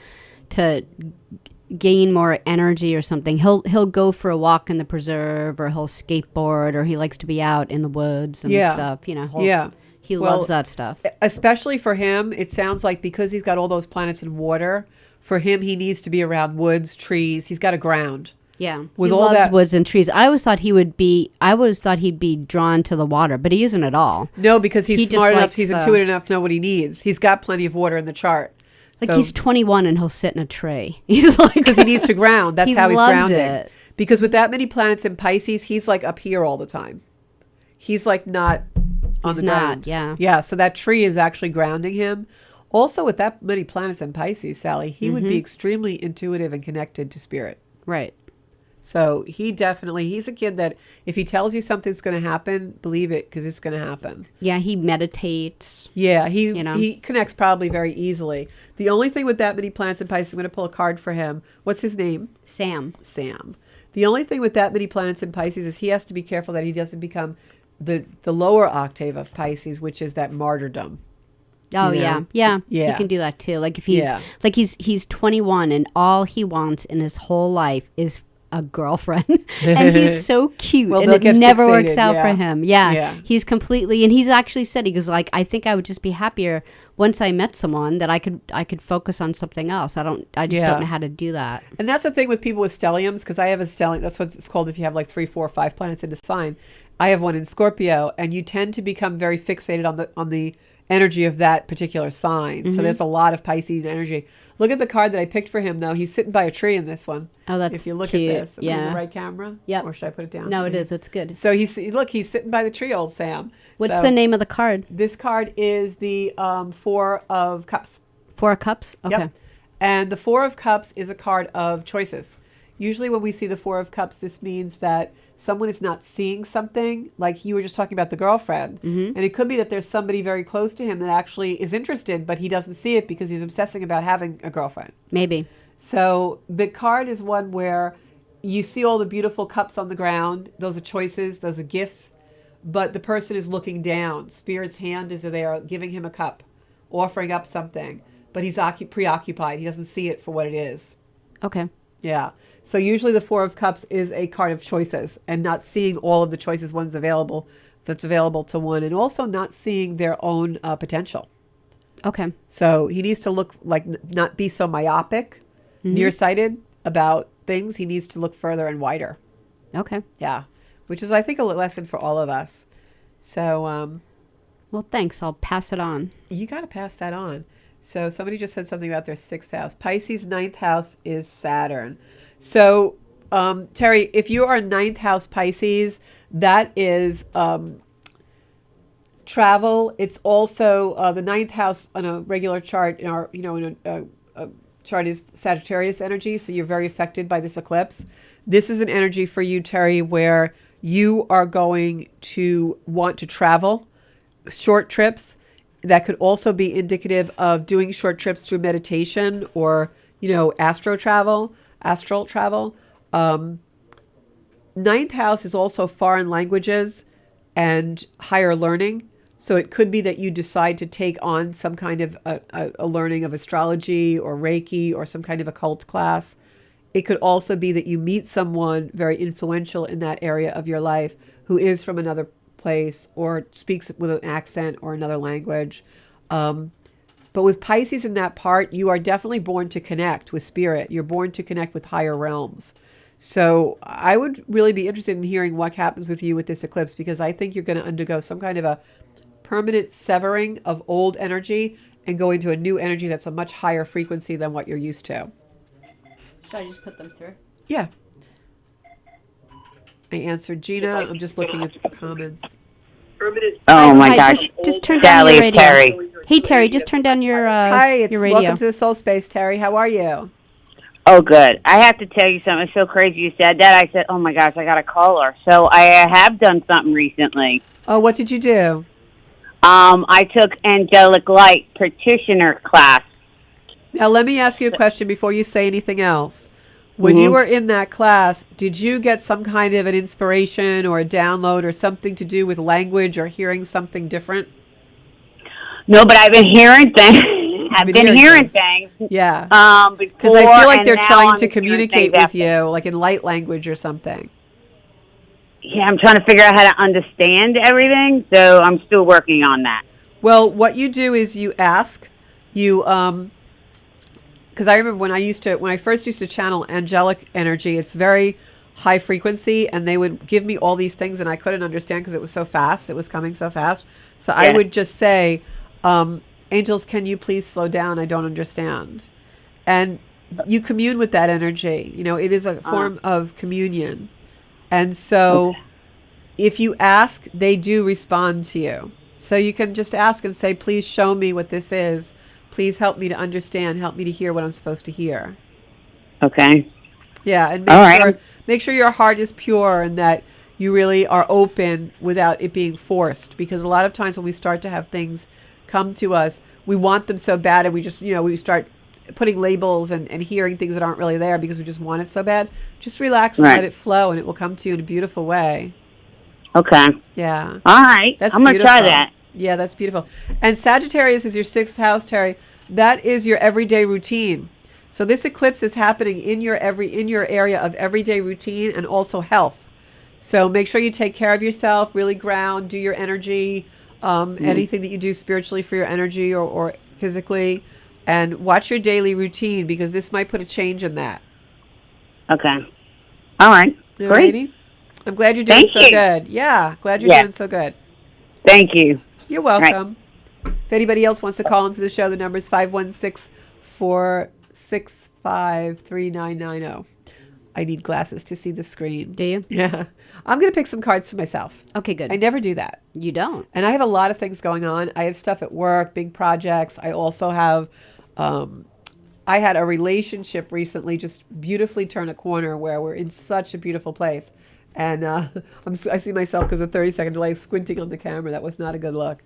Speaker 5: gain more energy or something, he'll go for a walk in the preserve, or he'll skateboard, or he likes to be out in the woods and stuff. You know, he loves that stuff.
Speaker 4: Especially for him, it sounds like because he's got all those planets in water, for him he needs to be around woods, trees. He's got a ground.
Speaker 5: Yeah,
Speaker 4: With
Speaker 5: he
Speaker 4: all
Speaker 5: loves
Speaker 4: that
Speaker 5: woods and trees. I always thought he'd be drawn to the water, but he isn't at all.
Speaker 4: No, because he's
Speaker 5: He just
Speaker 4: smart enough,
Speaker 5: likes
Speaker 4: he's intuitive enough to know what he needs. He's got plenty of water in the chart.
Speaker 5: Like,
Speaker 4: So-
Speaker 5: he's 21 and he'll sit in a tree. He's like,
Speaker 4: because he needs to ground. That's
Speaker 5: He
Speaker 4: how he's
Speaker 5: loves
Speaker 4: grounding.
Speaker 5: it.
Speaker 4: Because with that many planets in Pisces, he's like up here all the time. He's like not on
Speaker 5: He's
Speaker 4: the
Speaker 5: not,
Speaker 4: ground.
Speaker 5: yeah.
Speaker 4: Yeah, so that tree is actually grounding him. Also, with that many planets in Pisces, Sally, he would be extremely intuitive and connected to spirit.
Speaker 5: right.
Speaker 4: So he's a kid that if he tells you something's going to happen, believe it, because it's going to happen.
Speaker 5: Yeah, he meditates.
Speaker 4: Yeah,
Speaker 5: You know?
Speaker 4: he connects probably very easily. The only thing with that many planets in Pisces, I'm going to pull a card for him. What's his name?
Speaker 5: Sam.
Speaker 4: Sam. The only thing with that many planets in Pisces is he has to be careful that he doesn't become the lower octave of Pisces, which is that martyrdom.
Speaker 5: Oh,
Speaker 4: You know?
Speaker 5: yeah.
Speaker 4: Yeah.
Speaker 5: He can do that too. Like, if he's
Speaker 4: Yeah.
Speaker 5: like he's 21 and all he wants in his whole life is a girlfriend, and he's so cute,
Speaker 4: Well,
Speaker 5: and
Speaker 4: they'll
Speaker 5: it
Speaker 4: get
Speaker 5: never
Speaker 4: fixated,
Speaker 5: works out
Speaker 4: yeah.
Speaker 5: for him. Yeah.
Speaker 4: Yeah.
Speaker 5: He's completely, and he's actually said, he goes like, I think I would just be happier once I met someone that I could focus on something else. I just
Speaker 4: Yeah.
Speaker 5: don't know how to do that.
Speaker 4: And that's the thing with people with stelliums, because I have a stellium. That's what it's called if you have like 3, 4, 5 planets in a sign. I have one in Scorpio, and you tend to become very fixated on the energy of that particular sign. So there's a lot of Pisces energy. Look at the card that I picked for him, though. He's sitting by a tree in this one.
Speaker 5: Oh, that's
Speaker 4: If you look
Speaker 5: cute.
Speaker 4: at this, am I in
Speaker 5: Yeah.
Speaker 4: the right camera?
Speaker 5: Yep.
Speaker 4: Or should I put it down?
Speaker 5: No, it is. It's good.
Speaker 4: So he's sitting by the tree, old Sam.
Speaker 5: What's
Speaker 4: So
Speaker 5: the name of the card?
Speaker 4: This card is the 4 of Cups.
Speaker 5: 4 of Cups. Okay.
Speaker 4: Yep. And the 4 of Cups is a card of choices. Usually when we see the 4 of Cups, this means that someone is not seeing something, like you were just talking about the girlfriend. And it could be that there's somebody very close to him that actually is interested, but he doesn't see it because he's obsessing about having a girlfriend.
Speaker 5: Maybe.
Speaker 4: So the card is one where you see all the beautiful cups on the ground. Those are choices, those are gifts, but the person is looking down. Spirit's hand is there giving him a cup, offering up something, but he's preoccupied. He doesn't see it for what it is.
Speaker 5: Okay.
Speaker 4: Yeah. So usually the 4 of Cups is a card of choices, and not seeing all of the choices that's available to one, and also not seeing their own potential.
Speaker 5: Okay.
Speaker 4: So he needs to look like not be so myopic, nearsighted about things. He needs to look further and wider.
Speaker 5: Okay.
Speaker 4: Yeah. Which is, I think, a lesson for all of us. So
Speaker 5: Well, thanks. I'll pass it on.
Speaker 4: you got to pass that on. So somebody just said something about their 6th house. Pisces' 9th house is Saturn. So, Terry, if you are 9th house Pisces, that is travel. It's also the 9th house on a regular chart in our, in a chart is Sagittarius energy. So you're very affected by this eclipse. This is an energy for you, Terry, where you are going to want to travel, short trips. That could also be indicative of doing short trips through meditation or, astral travel. Ninth house is also foreign languages and higher learning. So it could be that you decide to take on some kind of a learning of astrology or Reiki or some kind of occult class. It could also be that you meet someone very influential in that area of your life who is from another place or speaks with an accent or another language. But with Pisces in that part, you are definitely born to connect with spirit. You're born to connect with higher realms. So I would really be interested in hearing what happens with you with this eclipse, because I think you're going to undergo some kind of a permanent severing of old energy and go into a new energy that's a much higher frequency than what you're used to.
Speaker 5: Should I just put them through?
Speaker 4: Yeah. I answered Gina. I'm just looking at the comments.
Speaker 6: Oh my
Speaker 5: Hi,
Speaker 6: gosh.
Speaker 5: just turn down
Speaker 6: Sally,
Speaker 5: your
Speaker 6: it's
Speaker 5: radio.
Speaker 6: Terry.
Speaker 5: Hey Terry, just turn down your
Speaker 4: Hi, it's
Speaker 5: your radio.
Speaker 4: welcome to the Soul Space, Terry. How are you?
Speaker 6: Oh, good. I have to tell you something. It's so crazy you said that. I said, oh my gosh, I got to call her. So I have done something recently.
Speaker 4: Oh, what did you do?
Speaker 6: I took angelic light practitioner class.
Speaker 4: Now, let me ask you a question before you say anything else. When you
Speaker 6: Mhm.
Speaker 4: were in that class, did you get some kind of an inspiration or a download or something to do with language or hearing something different?
Speaker 6: No, but I've been hearing things. I've
Speaker 4: been
Speaker 6: been
Speaker 4: hearing
Speaker 6: hearing things.
Speaker 4: Yeah.
Speaker 6: Before,
Speaker 4: Because I feel like
Speaker 6: and
Speaker 4: they're
Speaker 6: now
Speaker 4: trying
Speaker 6: I'm
Speaker 4: to
Speaker 6: hearing
Speaker 4: communicate
Speaker 6: things
Speaker 4: with
Speaker 6: after.
Speaker 4: you, like in light language or something.
Speaker 6: Yeah, I'm trying to figure out how to understand everything, so I'm still working on that.
Speaker 4: Well, what you do is you ask, you because I remember when I first used to channel angelic energy, it's very high frequency, and they would give me all these things, and I couldn't understand because it was so fast. It was coming so fast. So I
Speaker 6: Yeah.
Speaker 4: would just say, "Angels, can you please slow down? I don't understand." And you commune with that energy. You know, it is a form of communion, and so if you ask, they do respond to you. So you can just ask and say, "Please show me what this is. Please help me to understand. Help me to hear what I'm supposed to hear."
Speaker 6: Okay.
Speaker 4: Yeah, and
Speaker 6: All right.
Speaker 4: make sure your heart is pure and that you really are open without it being forced. Because a lot of times when we start to have things come to us, we want them so bad, and we just we start putting labels and hearing things that aren't really there because we just want it so bad. Just relax and
Speaker 6: Right.
Speaker 4: let it flow, and it will come to you in a beautiful way.
Speaker 6: Okay.
Speaker 4: Yeah.
Speaker 6: All right.
Speaker 4: That's
Speaker 6: I'm going to
Speaker 4: beautiful.
Speaker 6: try that.
Speaker 4: Yeah, that's beautiful. And Sagittarius is your 6th house, Terry. That is your everyday routine. So this eclipse is happening in your area of everyday routine and also health. So make sure you take care of yourself, really ground, do your energy, anything that you do spiritually for your energy or physically, and watch your daily routine because this might put a change in that.
Speaker 6: Okay. All right. Great.
Speaker 4: Alrighty? I'm glad you're doing
Speaker 6: Thank
Speaker 4: so
Speaker 6: you.
Speaker 4: good. Yeah, glad you're
Speaker 6: Yeah.
Speaker 4: doing so good.
Speaker 6: Thank you.
Speaker 4: You're
Speaker 6: right.
Speaker 4: welcome. If anybody else wants to call into the show, the number is 516-465-3990. I need glasses to see the screen.
Speaker 5: Do you?
Speaker 4: Yeah. I'm going to pick some cards for myself.
Speaker 5: Okay, good.
Speaker 4: I never do that.
Speaker 5: You don't.
Speaker 4: And I have a lot of things going on. I have stuff at work, big projects. I also have, I had a relationship recently just beautifully turn a corner where we're in such a beautiful place. And I see myself because of 30-second delay squinting on the camera. That was not a good look.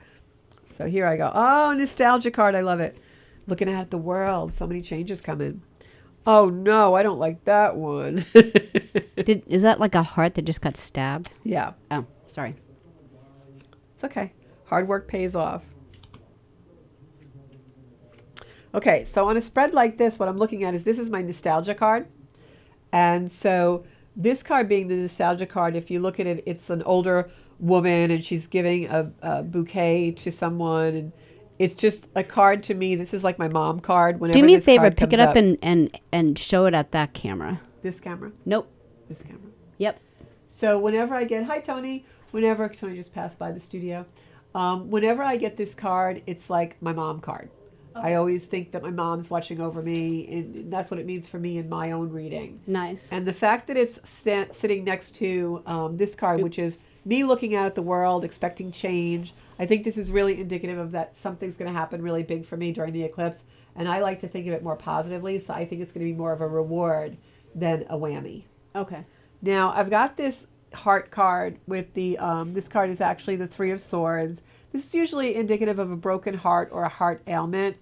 Speaker 4: So here I go. Oh, nostalgia card. I love it. Looking at the world. So many changes coming. Oh, no, I don't like that one.
Speaker 5: Is that like a heart that just got stabbed?
Speaker 4: Yeah,
Speaker 5: Oh, sorry.
Speaker 4: it's okay. Hard work pays off. Okay, so on a spread like this, what I'm looking at is this is my nostalgia card. And so this card being the nostalgia card, if you look at it, it's an older woman and she's giving a bouquet to someone. And it's just a card to me. This is like my mom card. Whenever
Speaker 5: Do me a
Speaker 4: this
Speaker 5: favor,
Speaker 4: card
Speaker 5: pick
Speaker 4: comes
Speaker 5: it up and show it at that camera.
Speaker 4: This camera?
Speaker 5: Nope.
Speaker 4: This camera.
Speaker 5: Yep.
Speaker 4: So whenever I get, hi Tony, Tony just passed by the studio. Whenever I get this card, it's like my mom card. I always think that my mom's watching over me, and that's what it means for me in my own reading.
Speaker 5: Nice.
Speaker 4: And the fact that it's sitting next to this card, which is me looking out at the world, expecting change, I think this is really indicative of that something's going to happen really big for me during the eclipse. And I like to think of it more positively, so I think it's going to be more of a reward than a whammy.
Speaker 5: Okay.
Speaker 4: Now, I've got this heart card with the, this card is actually the 3 of Swords. This is usually indicative of a broken heart or a heart ailment.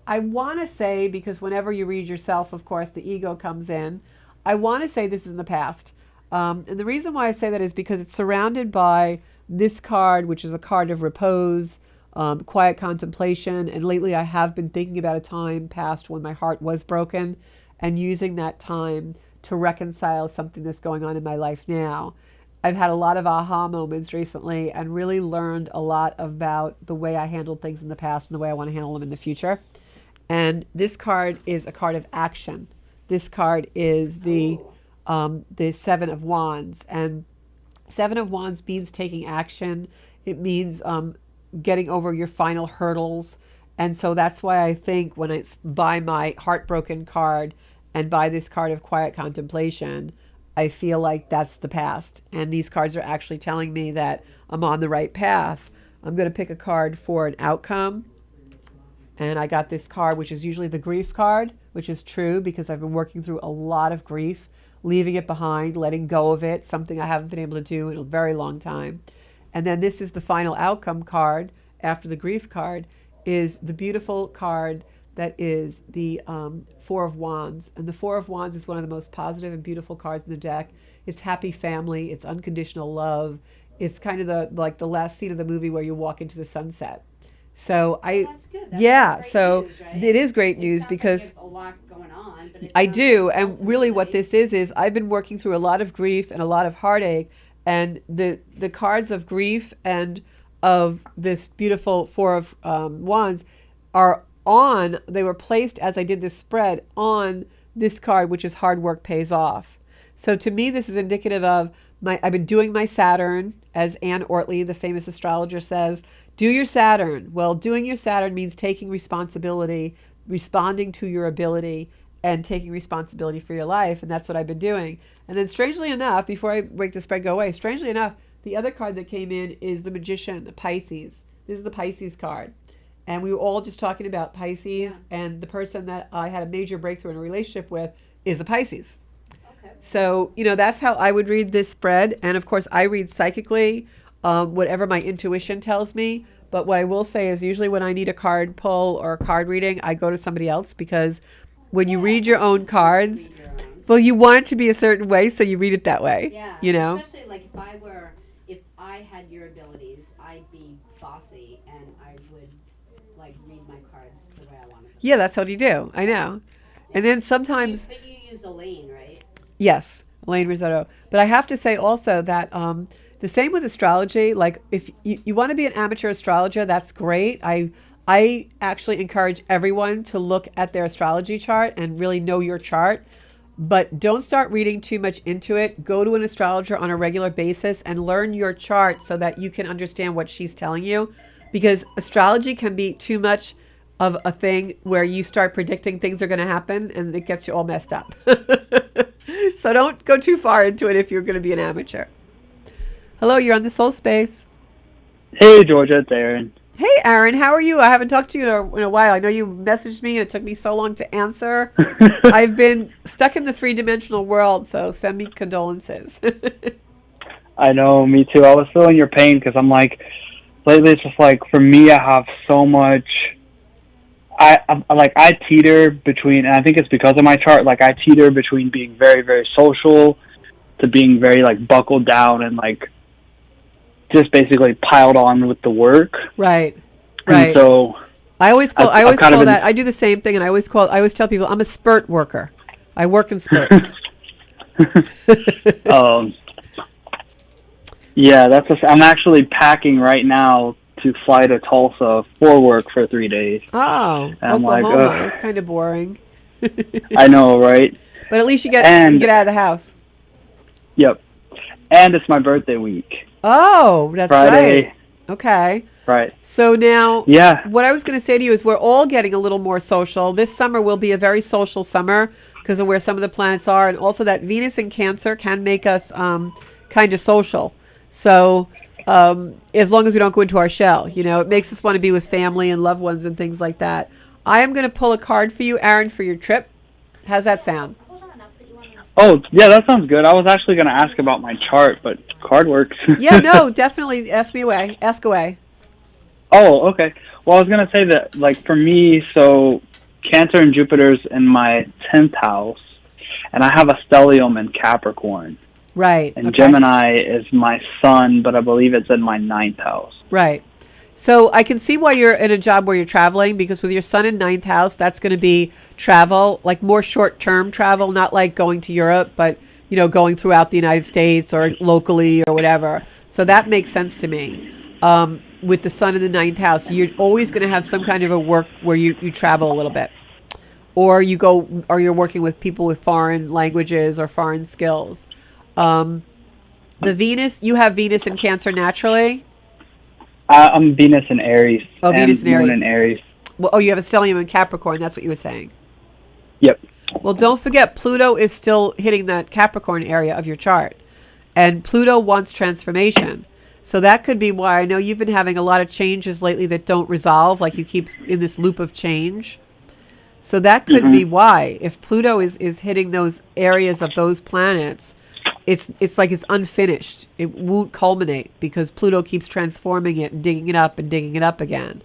Speaker 4: I want to say, because whenever you read yourself, of course, the ego comes in. I want to say this is in the past. And the reason why I say that is because it's surrounded by this card, which is a card of repose, quiet contemplation. And lately I have been thinking about a time past when my heart was broken and using that time to reconcile something that's going on in my life now. I've had a lot of aha moments recently and really learned a lot about the way I handled things in the past and the way I want to handle them in the future. And this card is a card of action. This card is the 7 of Wands. And 7 of Wands means taking action. It means getting over your final hurdles. And so that's why I think when it's by my heartbroken card and by this card of quiet contemplation, I feel like that's the past. And these cards are actually telling me that I'm on the right path. I'm going to pick a card for an outcome. And I got this card, which is usually the grief card, which is true because I've been working through a lot of grief, leaving it behind, letting go of it, something I haven't been able to do in a very long time. And then this is the final outcome card after the grief card, is the beautiful card that is the Four of Wands. And the Four of Wands is one of the most positive and beautiful cards in the deck. It's happy family, it's unconditional love. It's kind of the last scene of the movie where you walk into the sunset. So
Speaker 5: That's good. That's
Speaker 4: yeah,
Speaker 5: great
Speaker 4: so
Speaker 5: news, right?
Speaker 4: it is great news
Speaker 5: sounds
Speaker 4: because
Speaker 5: like you have a lot going on. But
Speaker 4: I do. And really what this is I've been working through a lot of grief and a lot of heartache. And the cards of grief and of this beautiful Four of Wands they were placed as I did this spread on this card, which is hard work pays off. So to me, this is indicative of I've been doing my Saturn, as Anne Ortley, the famous astrologer, says, do your Saturn. Well, doing your Saturn means taking responsibility, responding to your ability, and taking responsibility for your life. And that's what I've been doing. And then strangely enough, before I make the spread go away, strangely enough, the other card that came in is the Magician, the Pisces. This is the Pisces card. And we were all just talking about Pisces, and the person that I had a major breakthrough in a relationship with is a Pisces. So, that's how I would read this spread. And of course, I read psychically, whatever my intuition tells me. But what I will say is usually when I need a card pull or a card reading, I go to somebody else, because when you read your own cards, well, you want it to be a certain way, so you read it that way.
Speaker 5: Yeah. Especially like if I had your abilities, I'd be bossy and I would like read my cards the way I want to.
Speaker 4: Yeah, that's what you do. I know. And then sometimes.
Speaker 5: But you use Elaine, right?
Speaker 4: Yes, Elaine Risotto. But I have to say also that the same with astrology. Like if you want to be an amateur astrologer, that's great. I actually encourage everyone to look at their astrology chart and really know your chart. But don't start reading too much into it. Go to an astrologer on a regular basis and learn your chart so that you can understand what she's telling you. Because astrology can be too much of a thing where you start predicting things are going to happen and it gets you all messed up. So don't go too far into it if you're going to be an amateur. Hello, you're on the Soul Space.
Speaker 7: Hey, Georgia, it's Aaron.
Speaker 4: Hey, Aaron, how are you? I haven't talked to you in a while. I know you messaged me and it took me so long to answer. I've been stuck in the three-dimensional world, so send me condolences.
Speaker 7: I know, me too. I was feeling your pain because I'm like, lately it's just like, for me, I have so much. I teeter between, and I think it's because of my chart, like I teeter between being very, very social to being very like buckled down and like just basically piled on with the work.
Speaker 4: Right.
Speaker 7: And so
Speaker 4: I always call that. I do the same thing, and I always tell people I'm a spurt worker. I work in spurts.
Speaker 7: Yeah, I'm actually packing right now to fly to Tulsa for work for 3 days.
Speaker 4: Oh,
Speaker 7: and
Speaker 4: Oklahoma. That's kind of boring.
Speaker 7: I know, right?
Speaker 4: But at least you get out of the house.
Speaker 7: Yep. And it's my birthday week.
Speaker 4: Oh, that's
Speaker 7: Friday.
Speaker 4: Right. Okay.
Speaker 7: Right.
Speaker 4: So now,
Speaker 7: yeah.
Speaker 4: What I was going to say to you is we're all getting a little more social. This summer will be a very social summer because of where some of the planets are. And also that Venus in Cancer can make us kind of social. So as long as we don't go into our shell, it makes us want to be with family and loved ones and things like that. I am going to pull a card for you, Aaron, for your trip. How's that sound?
Speaker 7: Oh, yeah, that sounds good. I was actually going to ask about my chart, but card works.
Speaker 4: Yeah, no, definitely ask away.
Speaker 7: Oh, okay. Well, I was going to say that, like, for me, so Cancer and Jupiter's in my 10th house, and I have a stellium in Capricorn.
Speaker 4: Right.
Speaker 7: And Gemini is my sun, but I believe it's in my 9th house.
Speaker 4: Right. So I can see why you're in a job where you're traveling, because with your sun in 9th house, that's going to be travel, like more short-term travel, not like going to Europe, but, going throughout the United States or locally or whatever. So that makes sense to me. With the sun in the 9th house, you're always going to have some kind of a work where you travel a little bit. Or you're working with people with foreign languages or foreign skills. The Venus, you have Venus in Cancer naturally?
Speaker 7: I'm Venus in Aries.
Speaker 4: Oh, Venus in Aries.
Speaker 7: Moon in Aries.
Speaker 4: Well, you have a stellium in Capricorn. That's what you were saying.
Speaker 7: Yep.
Speaker 4: Well, don't forget, Pluto is still hitting that Capricorn area of your chart. And Pluto wants transformation. So that could be why I know you've been having a lot of changes lately that don't resolve, like you keep in this loop of change. So that could be why. If Pluto is hitting those areas of those planets, it's like it's unfinished. It won't culminate because Pluto keeps transforming it and digging it up and digging it up again.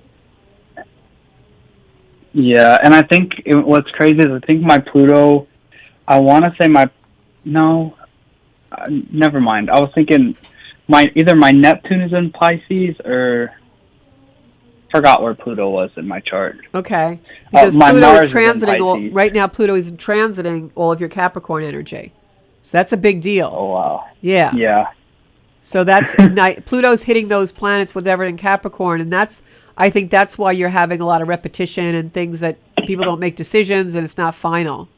Speaker 7: Yeah, and I think what's crazy is I think my Pluto, I want to say no, never mind. I was thinking either my Neptune is in Pisces or forgot where Pluto was in my chart.
Speaker 4: Okay. Because
Speaker 7: my
Speaker 4: Pluto
Speaker 7: Mars
Speaker 4: is transiting,
Speaker 7: in Pisces.
Speaker 4: right now Pluto is transiting all of your Capricorn energy. So that's a big deal.
Speaker 7: Oh, wow.
Speaker 4: Yeah.
Speaker 7: Yeah.
Speaker 4: So that's Pluto's hitting those planets, whatever in Capricorn, and I think that's why you're having a lot of repetition and things that people don't make decisions and it's not final.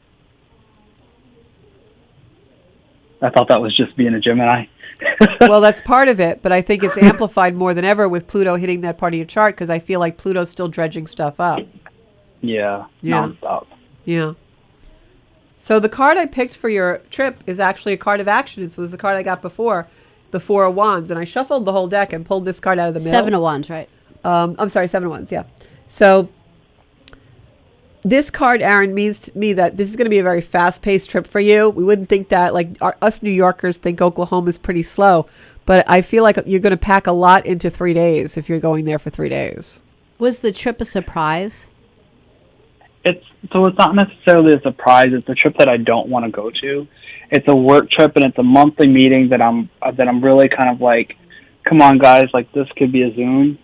Speaker 7: I thought that was just being a Gemini.
Speaker 4: Well, that's part of it, but I think it's amplified more than ever with Pluto hitting that part of your chart because I feel like Pluto's still dredging stuff up.
Speaker 7: Yeah.
Speaker 4: Yeah.
Speaker 7: Nonstop.
Speaker 4: Yeah. So the card I picked for your trip is actually a card of action. It was the card I got before, the Four of Wands, and I shuffled the whole deck and pulled this card out of the middle.
Speaker 5: 7 of Wands, right?
Speaker 4: I'm sorry, 7 of Wands, yeah. So this card, Aaron, means to me that this is going to be a very fast-paced trip for you. We wouldn't think that, like us New Yorkers think Oklahoma is pretty slow, but I feel like you're going to pack a lot into 3 days if you're going there for 3 days.
Speaker 5: Was the trip a surprise?
Speaker 7: It's not necessarily a surprise. It's a trip that I don't want to go to. It's a work trip and it's a monthly meeting that I'm really kind of like, come on guys, like this could be a Zoom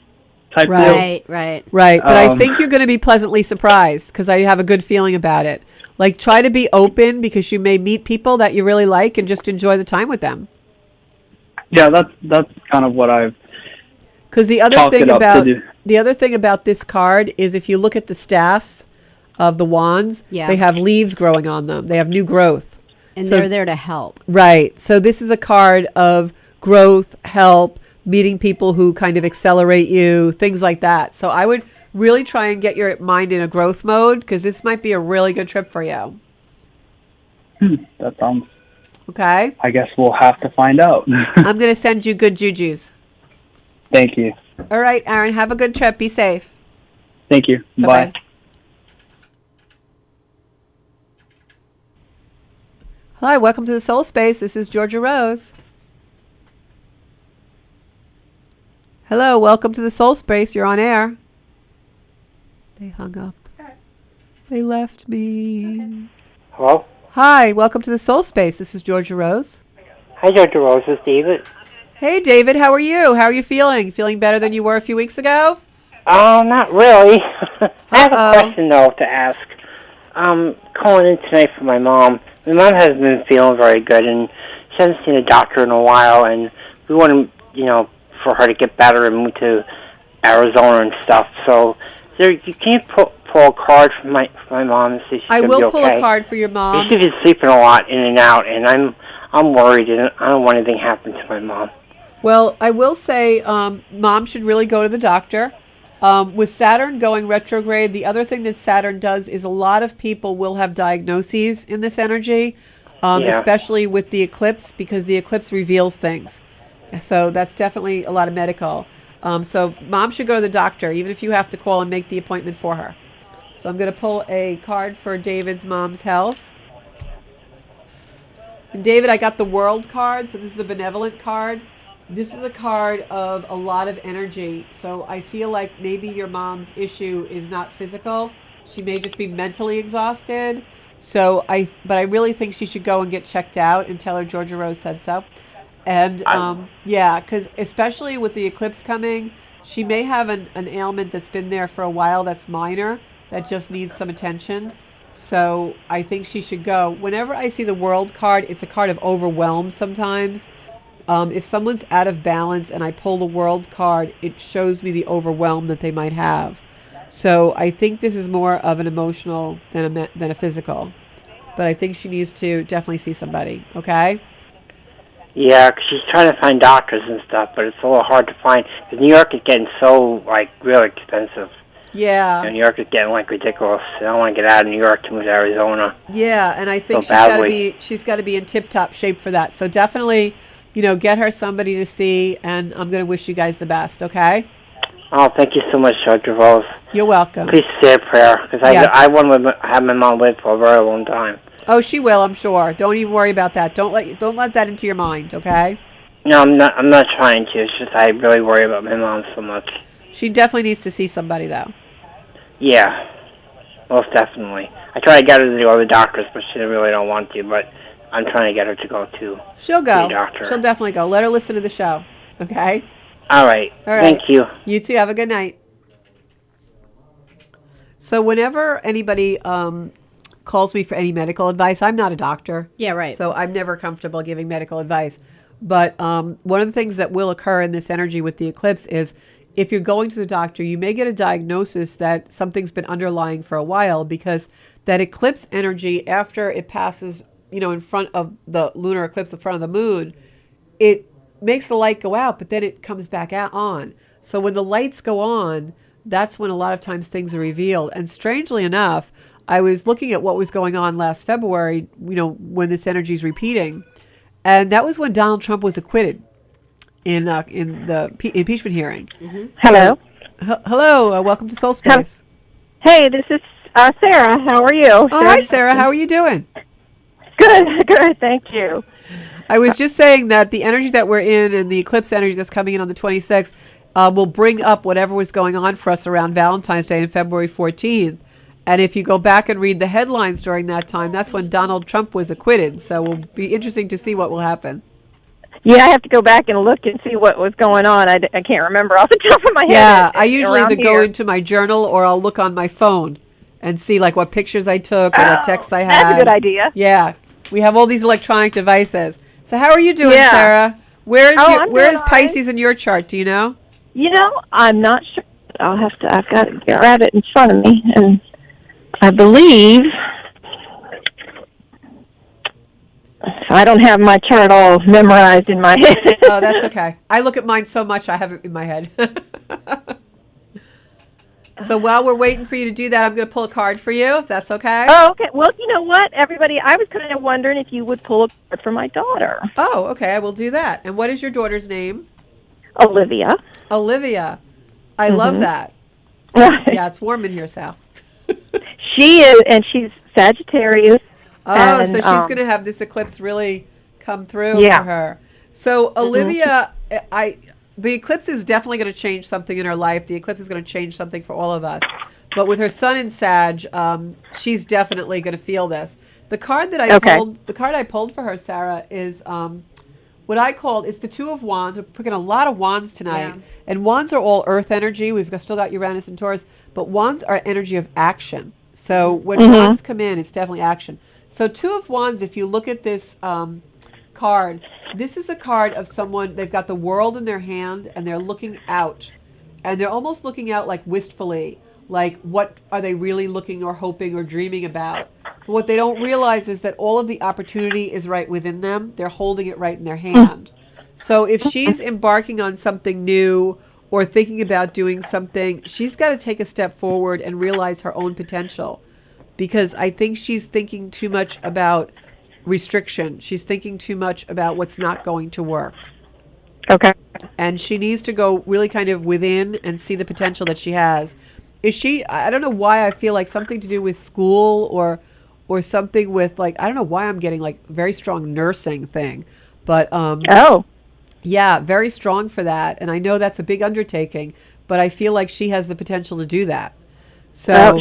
Speaker 7: type deal.
Speaker 5: Right.
Speaker 4: Right, but I think you're going to be pleasantly surprised because I have a good feeling about it. Like, try to be open because you may meet people that you really like and just enjoy the time with them.
Speaker 7: Yeah, that's kind of what I've.
Speaker 4: Because the other thing about this card is if you look at the staffs of the wands, they have leaves growing on them. They have new growth.
Speaker 5: And they're there to help.
Speaker 4: Right. So this is a card of growth, help, meeting people who kind of accelerate you, things like that. So I would really try and get your mind in a growth mode because this might be a really good trip for you.
Speaker 7: That sounds...
Speaker 4: Okay.
Speaker 7: I guess we'll have to find out.
Speaker 4: I'm going to send you good jujus.
Speaker 7: Thank you.
Speaker 4: All right, Aaron. Have a good trip. Be safe.
Speaker 7: Thank you.
Speaker 4: Bye-bye.
Speaker 7: Bye.
Speaker 4: Hi, welcome to the Soul Space. This is Georgia Rose. Hello, welcome to the Soul Space. You're on air. They hung up. They left me.
Speaker 8: Hello?
Speaker 4: Hi, welcome to the Soul Space. This is Georgia Rose.
Speaker 8: Hi, Dr. Rose. This is David.
Speaker 4: Hey, David. How are you? How are you feeling? Feeling better than you were a few weeks ago?
Speaker 8: Not really. I have a question, though, to ask. I'm calling in tonight for my mom. My mom hasn't been feeling very good, and she hasn't seen a doctor in a while, and we want to, for her to get better and move to Arizona and stuff. So, you can't pull a card for my mom and see if she's
Speaker 4: I
Speaker 8: going to be
Speaker 4: will
Speaker 8: okay.
Speaker 4: pull a card for your mom.
Speaker 8: She's been sleeping a lot in and out, and I'm worried, and I don't want anything to happen to my mom.
Speaker 4: Well, I will say mom should really go to the doctor. With Saturn going retrograde, the other thing that Saturn does is a lot of people will have diagnoses in this energy, especially with the eclipse, because the eclipse reveals things. So that's definitely a lot of medical. So mom should go to the doctor, even if you have to call and make the appointment for her. So I'm going to pull a card for David's mom's health. And David, I got the World card, so this is a benevolent card. This is a card of a lot of energy, so I feel like maybe your mom's issue is not physical. She may just be mentally exhausted. But I really think she should go and get checked out and tell her Georgia Rose said so. And because especially with the eclipse coming, she may have an ailment that's been there for a while that's minor, that just needs some attention. So I think she should go. Whenever I see the World card, it's a card of overwhelm sometimes. If someone's out of balance and I pull the World card, it shows me the overwhelm that they might have. So I think this is more of an emotional than a physical. But I think she needs to definitely see somebody, okay?
Speaker 8: Yeah, 'cause she's trying to find doctors and stuff, but it's a little hard to find. 'Cause New York is getting so, really expensive.
Speaker 4: Yeah.
Speaker 8: New York is getting like ridiculous. I don't want to get out of New York to move to Arizona.
Speaker 4: Yeah, and I think
Speaker 8: So badly.
Speaker 4: she's got to be in tip-top shape for that. So definitely, get her somebody to see, and I'm going to wish you guys the best, okay?
Speaker 8: Oh, thank you so much, Dr. Rose.
Speaker 4: You're welcome.
Speaker 8: Please say a prayer, because
Speaker 4: Yes.
Speaker 8: I want to have my mom live for a very long time.
Speaker 4: Oh, she will, I'm sure. Don't even worry about that. Don't let that into your mind, okay?
Speaker 8: No, I'm not trying to. It's just I really worry about my mom so much.
Speaker 4: She definitely needs to see somebody, though.
Speaker 8: Yeah, most definitely. I try to get her to the other doctors, but she really don't want to. But I'm trying to get her to go to
Speaker 4: She'll go.
Speaker 8: the doctor.
Speaker 4: She'll definitely go. Let her listen to the show, okay?
Speaker 8: All right.
Speaker 4: All right.
Speaker 8: Thank you.
Speaker 4: You too. Have a good night. So whenever anybody calls me for any medical advice, I'm not a doctor.
Speaker 5: Yeah, right.
Speaker 4: So I'm never comfortable giving medical advice. But one of the things that will occur in this energy with the eclipse is if you're going to the doctor, you may get a diagnosis that something's been underlying for a while, because that eclipse energy, after it passes, in front of the lunar eclipse, in front of the moon, it makes the light go out, but then it comes back on. So when the lights go on, that's when a lot of times things are revealed. And strangely enough, I was looking at what was going on last February, when this energy is repeating. And that was when Donald Trump was acquitted in the impeachment hearing.
Speaker 9: Mm-hmm. Hello.
Speaker 4: So, hello. Welcome to Soul Space.
Speaker 9: Hey, this is Sarah. How are you?
Speaker 4: Oh, hi, Sarah. How are you doing?
Speaker 9: Good. Thank you.
Speaker 4: I was just saying that the energy that we're in and the eclipse energy that's coming in on the 26th will bring up whatever was going on for us around Valentine's Day and February 14th. And if you go back and read the headlines during that time, that's when Donald Trump was acquitted. So it will be interesting to see what will happen.
Speaker 9: Yeah, I have to go back and look and see what was going on. I can't remember off the top of my head.
Speaker 4: Yeah, I usually either go
Speaker 9: here.
Speaker 4: into my journal or I'll look on my phone and see like what pictures I took or what texts I had.
Speaker 9: That's a good idea.
Speaker 4: Yeah, we have all these electronic devices. So how are you doing,
Speaker 9: Yeah.
Speaker 4: Sarah? Where is
Speaker 9: all
Speaker 4: Pisces in your chart? Do you know?
Speaker 9: I'm not sure. I've got to grab it in front of me, and I believe I don't have my chart all memorized in my head.
Speaker 4: Oh, that's okay. I look at mine so much I have it in my head. So while we're waiting for you to do that, I'm going to pull a card for you, if that's okay.
Speaker 9: Oh, okay. Well, you know what, everybody, I was kind of wondering if you would pull a card for my daughter.
Speaker 4: Oh, okay. I will do that. And what is your daughter's name?
Speaker 9: Olivia.
Speaker 4: Olivia. I love that. Yeah, it's warm in here, Sal.
Speaker 9: She is, and she's Sagittarius.
Speaker 4: Oh,
Speaker 9: and,
Speaker 4: so she's going to have this eclipse really come through
Speaker 9: Yeah.
Speaker 4: for her. So Olivia, the eclipse is definitely going to change something in her life. The eclipse is going to change something for all of us. But with her sun in Sag, she's definitely going to feel this. The card that I pulled for her, Sarah, is what I called, it's the Two of Wands. We're picking a lot of wands tonight. Yeah. And wands are all earth energy. Still got Uranus and Taurus, but wands are energy of action. So when wands come in, it's definitely action. So Two of Wands, if you look at this card, this is a card of someone, they've got the world in their hand and they're looking out. And they're almost looking out like wistfully, like what are they really looking or hoping or dreaming about? But what they don't realize is that all of the opportunity is right within them. They're holding it right in their hand. So if she's embarking on something new or thinking about doing something, she's got to take a step forward and realize her own potential. Because I think she's thinking too much about restriction. She's thinking too much about what's not going to work.
Speaker 9: Okay.
Speaker 4: And she needs to go really kind of within and see the potential that she has. I don't know why I feel like something to do with school or something with I don't know why I'm getting very strong nursing thing. But yeah, very strong for that. And I know that's a big undertaking, but I feel like she has the potential to do that. So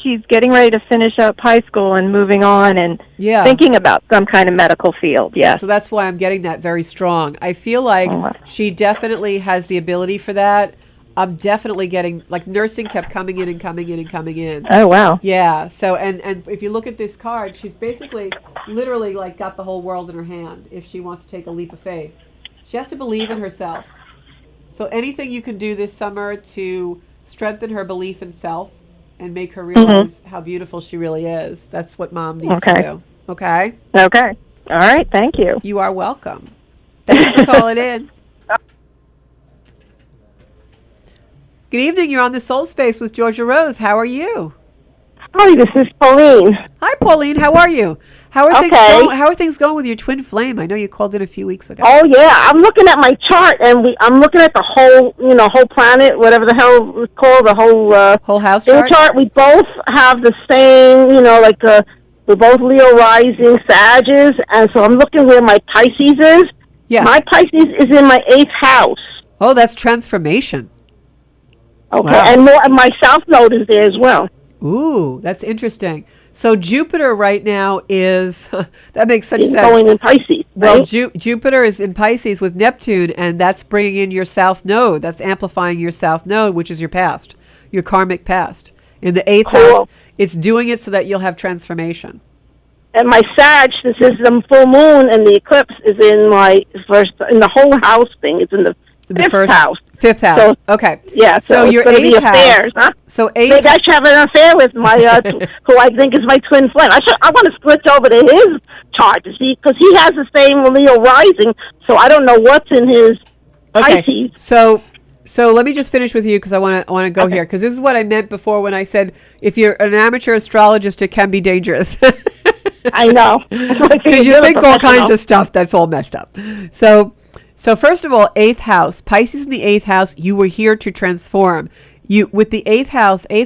Speaker 9: she's getting ready to finish up high school and moving on and thinking about some kind of medical field. Yes.
Speaker 4: So that's why I'm getting that very strong. I feel like she definitely has the ability for that. I'm definitely getting nursing kept coming in and coming in and coming in.
Speaker 9: Oh wow.
Speaker 4: Yeah. So and if you look at this card, she's basically literally got the whole world in her hand if she wants to take a leap of faith. She has to believe in herself. So anything you can do this summer to strengthen her belief in self and make her realize how beautiful she really is. That's what mom needs to do. Okay?
Speaker 9: Okay. All right. Thank you.
Speaker 4: You are welcome. Thanks for calling in. Good evening. You're on the Soul Space with Georgia Rose. How are you?
Speaker 9: Hi, this is Pauline.
Speaker 4: Hi, Pauline. How are you? How are things
Speaker 9: Okay.
Speaker 4: going? How are things going with your twin flame? I know you called in a few weeks ago.
Speaker 9: Oh yeah, I'm looking at my chart, and I'm looking at the whole, whole planet, whatever the hell it's called, the
Speaker 4: Whole house
Speaker 9: thing
Speaker 4: chart?
Speaker 9: We both have the same, we're both Leo rising Sages, and so I'm looking where my Pisces is.
Speaker 4: Yeah.
Speaker 9: My Pisces is in my 8th house.
Speaker 4: Oh, that's transformation.
Speaker 9: Okay,
Speaker 4: Wow.
Speaker 9: and my South Node is there as well.
Speaker 4: Ooh, that's interesting. So Jupiter right now is that makes such
Speaker 9: It's
Speaker 4: sense.
Speaker 9: going in Pisces.
Speaker 4: Well,
Speaker 9: Right?
Speaker 4: Jupiter is in Pisces with Neptune, and that's bringing in your South Node. That's amplifying your South Node, which is your past, your karmic past. In the 8th
Speaker 9: Cool.
Speaker 4: house, it's doing it so that you'll have transformation.
Speaker 9: And my Sag, this is the full moon, and the eclipse is in my in the whole house thing. It's in the fifth house.
Speaker 4: 5th house.
Speaker 9: So,
Speaker 4: okay.
Speaker 9: Yeah, so
Speaker 4: your
Speaker 9: it's going to be
Speaker 4: 8th house.
Speaker 9: affairs, huh?
Speaker 4: So
Speaker 9: Maybe
Speaker 4: 8th.
Speaker 9: I should have an affair with my who I think is my twin flame. I want to switch over to his chart to see, because he has the same Leo rising. So I don't know what's in his
Speaker 4: Okay.
Speaker 9: Pisces.
Speaker 4: So let me just finish with you because I want to go here, because this is what I meant before when I said if you're an amateur astrologist, it can be dangerous.
Speaker 9: I know.
Speaker 4: Because you think all kinds of stuff that's all messed up. So first of all, 8th house, Pisces in the 8th house, you were here to transform. You with the 8th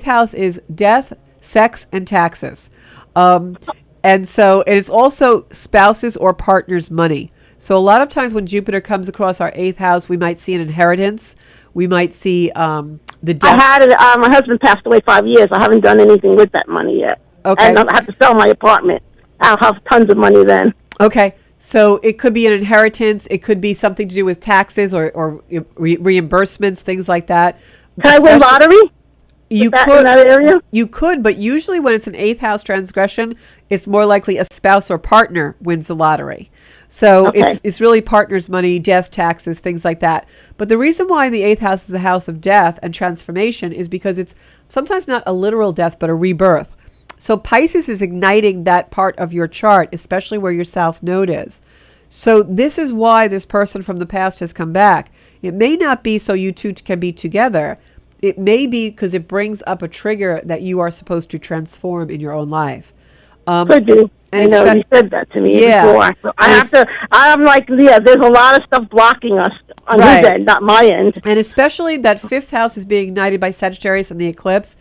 Speaker 4: house is death, sex, and taxes. And so it's also spouses or partners' money. So a lot of times when Jupiter comes across our 8th house, we might see an inheritance. We might see the death.
Speaker 9: I had it. My husband passed away 5 years. I haven't done anything with that money yet.
Speaker 4: Okay.
Speaker 9: And I have to sell my apartment. I'll have tons of money then.
Speaker 4: Okay. So it could be an inheritance. It could be something to do with taxes or reimbursements, things like that.
Speaker 9: Can I win lottery?
Speaker 4: You
Speaker 9: That
Speaker 4: could.
Speaker 9: in that area?
Speaker 4: You could, but usually when it's an 8th house transgression, it's more likely a spouse or partner wins the lottery. So
Speaker 9: Okay.
Speaker 4: it's really partners' money, death, taxes, things like that. But the reason why the 8th house is the house of death and transformation is because it's sometimes not a literal death, but a rebirth. So Pisces is igniting that part of your chart, especially where your South Node is. So this is why this person from the past has come back. It may not be so you two can be together. It may be because it brings up a trigger that you are supposed to transform in your own life.
Speaker 9: Could do.
Speaker 4: And
Speaker 9: I know
Speaker 4: espe-
Speaker 9: you said that to me
Speaker 4: Yeah.
Speaker 9: before. So I'm like, yeah, there's a lot of stuff blocking us on
Speaker 4: Right.
Speaker 9: his end, not my end.
Speaker 4: And especially that 5th house is being ignited by Sagittarius and the eclipse.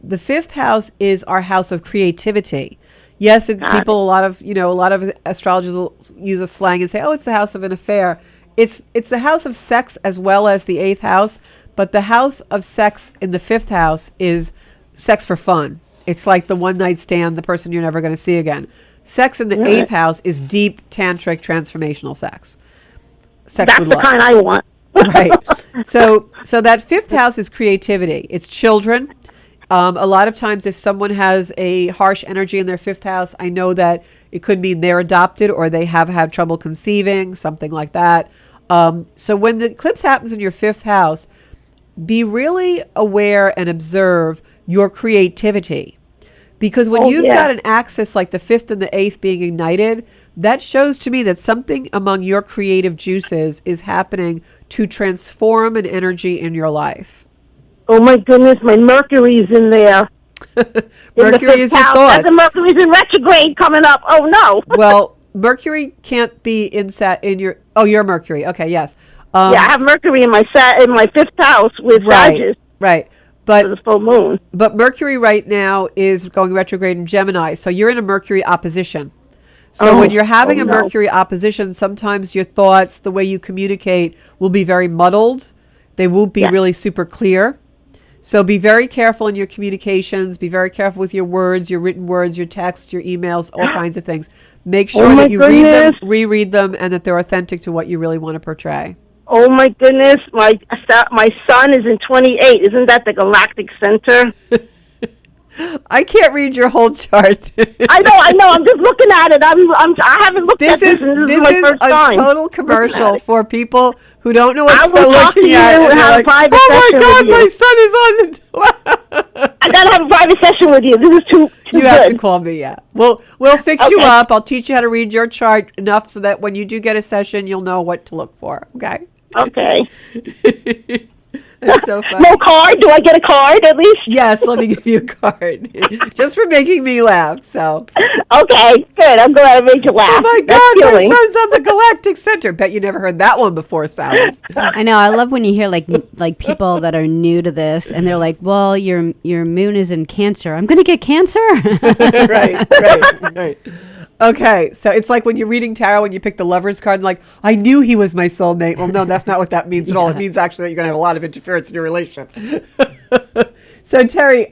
Speaker 4: The 5th house is our house of creativity. Yes, a lot of astrologers will use a slang and say, "Oh, it's the house of an affair." It's the house of sex as well as the 8th house, but the house of sex in the 5th house is sex for fun. It's like the one night stand, the person you're never going to see again. Sex in the 8th house is deep tantric transformational sex. Sex
Speaker 9: That's
Speaker 4: with
Speaker 9: the
Speaker 4: love.
Speaker 9: kind I want.
Speaker 4: Right. So that 5th house is creativity. It's children. A lot of times if someone has a harsh energy in their 5th house, I know that it could mean they're adopted or they have had trouble conceiving, something like that. So when the eclipse happens in your 5th house, be really aware and observe your creativity. Because when you've got an axis like the 5th and the 8th being ignited, that shows to me that something among your creative juices is happening to transform an energy in your life.
Speaker 9: Oh my goodness, my Mercury's in there.
Speaker 4: Mercury is your thoughts.
Speaker 9: That's a Mercury's in retrograde coming up. Oh no.
Speaker 4: Well, Mercury can't be in your. Oh, you're Mercury. Okay, yes.
Speaker 9: Yeah, I have Mercury in my 5th house with Sagittarius.
Speaker 4: Right. But
Speaker 9: the full moon.
Speaker 4: But Mercury right now is going retrograde in Gemini, so you're in a Mercury opposition. So when you're having a Mercury opposition, sometimes your thoughts, the way you communicate, will be very muddled. They won't be really super clear. So be very careful in your communications. Be very careful with your words, your written words, your texts, your emails, all kinds of things. Make sure that you read them, reread them, and that they're authentic to what you really want to portray.
Speaker 9: Oh my goodness, my sun is in 28. Isn't that the galactic center?
Speaker 4: I can't read your whole chart.
Speaker 9: I know. I'm just looking at it. I haven't looked at this, and this is my first time.
Speaker 4: This is a total commercial for people who don't know what
Speaker 9: I
Speaker 4: they're
Speaker 9: will talk to
Speaker 4: looking
Speaker 9: you
Speaker 4: at.
Speaker 9: and
Speaker 4: And
Speaker 9: have a
Speaker 4: like,
Speaker 9: private
Speaker 4: oh my
Speaker 9: session
Speaker 4: God,
Speaker 9: with you."
Speaker 4: my son is on the.
Speaker 9: I gotta have a private session with you. This is too
Speaker 4: You
Speaker 9: good.
Speaker 4: have to call me. Yeah, we'll fix you up. I'll teach you how to read your chart enough so that when you do get a session, you'll know what to look for. Okay.
Speaker 9: Okay.
Speaker 4: That's so funny.
Speaker 9: No card? Do I get a card at least?
Speaker 4: Yes, let me give you a card. Just for making me laugh. So.
Speaker 9: Okay, good. I'm glad I made you laugh.
Speaker 4: Oh my
Speaker 9: That's
Speaker 4: God,
Speaker 9: healing.
Speaker 4: my son's on the Galactic Center. Bet you never heard that one before, Sally.
Speaker 5: I know. I love when you hear like people that are new to this, and they're like, "Well, your moon is in Cancer. I'm going to get cancer."
Speaker 4: right. Okay, so it's like when you're reading tarot when you pick the Lover's card, and like, I knew he was my soulmate. Well, no, that's not what that means at all. It means actually that you're going to have a lot of interference in your relationship. So, Terry,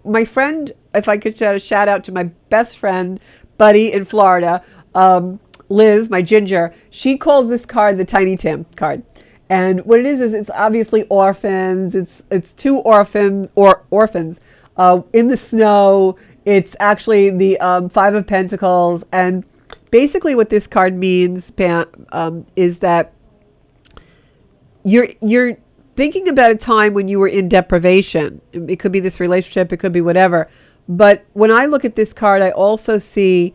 Speaker 4: my friend, if I could shout out to my best friend, buddy in Florida, Liz, my ginger, she calls this card the Tiny Tim card. And what it is it's obviously orphans. It's two orphans in the snow. It's actually the Five of Pentacles. And basically what this card means, Pam, is that you're thinking about a time when you were in deprivation. It could be this relationship. It could be whatever. But when I look at this card, I also see,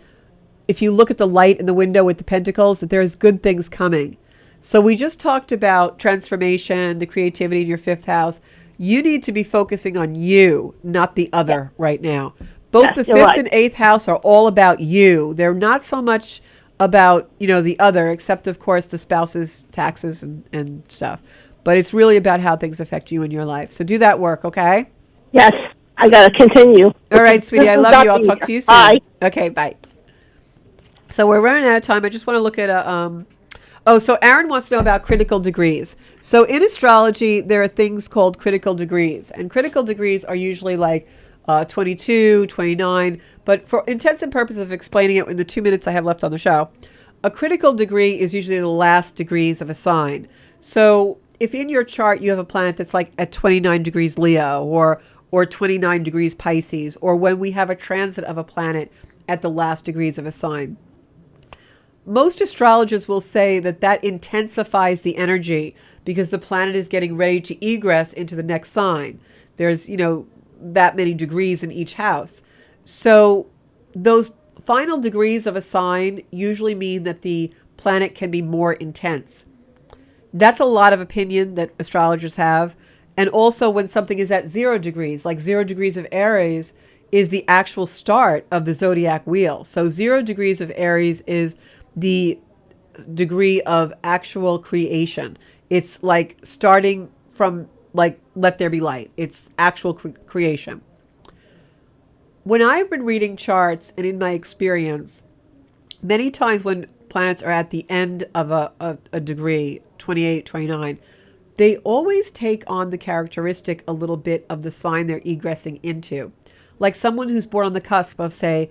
Speaker 4: if you look at the light in the window with the pentacles, that there's good things coming. So we just talked about transformation, the creativity in your fifth house. You need to be focusing on you, not the other right now. Both the fifth and eighth house are all about you. They're not so much about, the other, except of course the spouse's taxes and stuff. But it's really about how things affect you in your life. So do that work, okay?
Speaker 9: Yes, I got to continue.
Speaker 4: All right, sweetie, I love you. I'll talk to you soon.
Speaker 9: Bye.
Speaker 4: Okay, bye. So we're running out of time. I just want to look at so Aaron wants to know about critical degrees. So in astrology, there are things called critical degrees. And critical degrees are usually like 22, 29. But for intents and purposes of explaining it in the 2 minutes I have left on the show, a critical degree is usually the last degrees of a sign. So if in your chart you have a planet that's like at 29 degrees Leo or 29 degrees Pisces, or when we have a transit of a planet at the last degrees of a sign, most astrologers will say that intensifies the energy because the planet is getting ready to egress into the next sign. There's, that many degrees in each house. So those final degrees of a sign usually mean that the planet can be more intense. That's a lot of opinion that astrologers have. And also when something is at 0 degrees, like 0 degrees of Aries is the actual start of the zodiac wheel. So 0 degrees of Aries is the degree of actual creation. It's like starting from like let there be light. It's actual creation. When I've been reading charts and in my experience, many times when planets are at the end of a degree, 28, 29, they always take on the characteristic a little bit of the sign they're egressing into. Like someone who's born on the cusp of, say,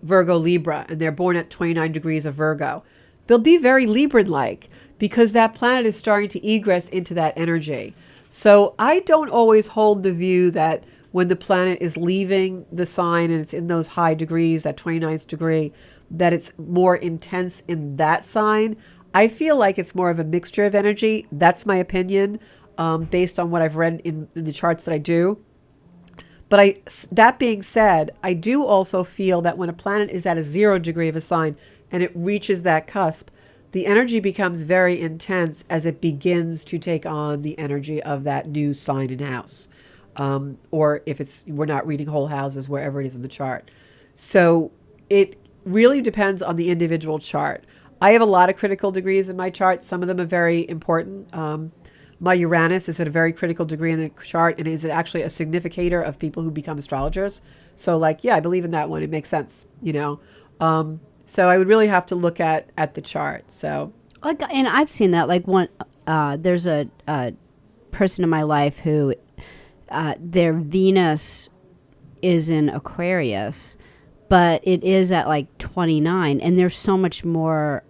Speaker 4: Virgo Libra, and they're born at 29 degrees of Virgo. They'll be very Libran-like because that planet is starting to egress into that energy. So I don't always hold the view that when the planet is leaving the sign and it's in those high degrees, that 29th degree, that it's more intense in that sign. I feel like it's more of a mixture of energy. That's my opinion, based on what I've read in the charts that I do. But that being said, I do also feel that when a planet is at a 0 degree of a sign and it reaches that cusp, the energy becomes very intense as it begins to take on the energy of that new sign and house. Or if we're not reading whole houses, wherever it is in the chart. So it really depends on the individual chart. I have a lot of critical degrees in my chart. Some of them are very important. My Uranus is at a very critical degree in the chart, and is it actually a significator of people who become astrologers? So I believe in that one. It makes sense, So I would really have to look at the chart. So,
Speaker 5: and I've seen that. Like there's a person in my life who their Venus is in Aquarius, but it is at like 29, and there's so much more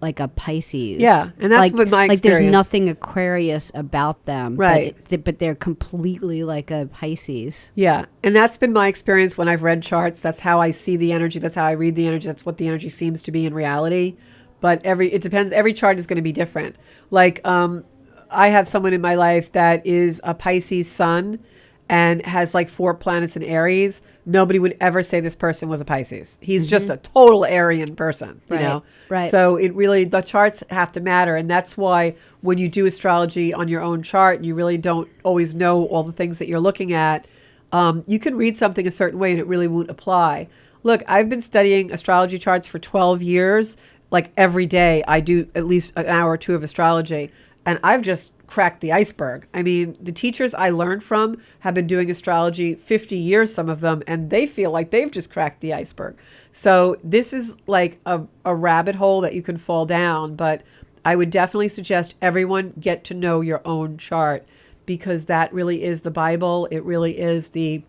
Speaker 5: like a Pisces.
Speaker 4: Yeah, and that's what my experience.
Speaker 5: Like there's nothing Aquarius about them,
Speaker 4: right?
Speaker 5: But they're completely like a Pisces.
Speaker 4: Yeah, and that's been my experience when I've read charts. That's how I see the energy. That's how I read the energy. That's what the energy seems to be in reality. But it depends. Every chart is going to be different. Like I have someone in my life that is a Pisces sun, and has like 4 planets in Aries, nobody would ever say this person was a Pisces. He's just a total Aryan person, you know?
Speaker 5: right.
Speaker 4: So it really, the charts have to matter. And that's why when you do astrology on your own chart, you really don't always know all the things that you're looking at. You can read something a certain way and it really won't apply. Look, I've been studying astrology charts for 12 years. Like every day I do at least an hour or 2 of astrology, and I've just cracked the iceberg. I mean, the teachers I learned from have been doing astrology 50 years, some of them, and they feel like they've just cracked the iceberg. So this is like a rabbit hole that you can fall down, but I would definitely suggest everyone get to know your own chart, because that really is the Bible. It really is the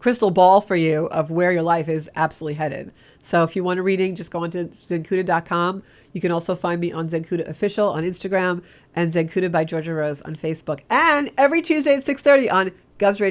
Speaker 4: crystal ball for you of where your life is absolutely headed. So if you want a reading, just go onto Zencuda.com. You can also find me on Zencuda Official on Instagram and Zencuda by Georgia Rose on Facebook. And every Tuesday at 6:30 on Govs Radio.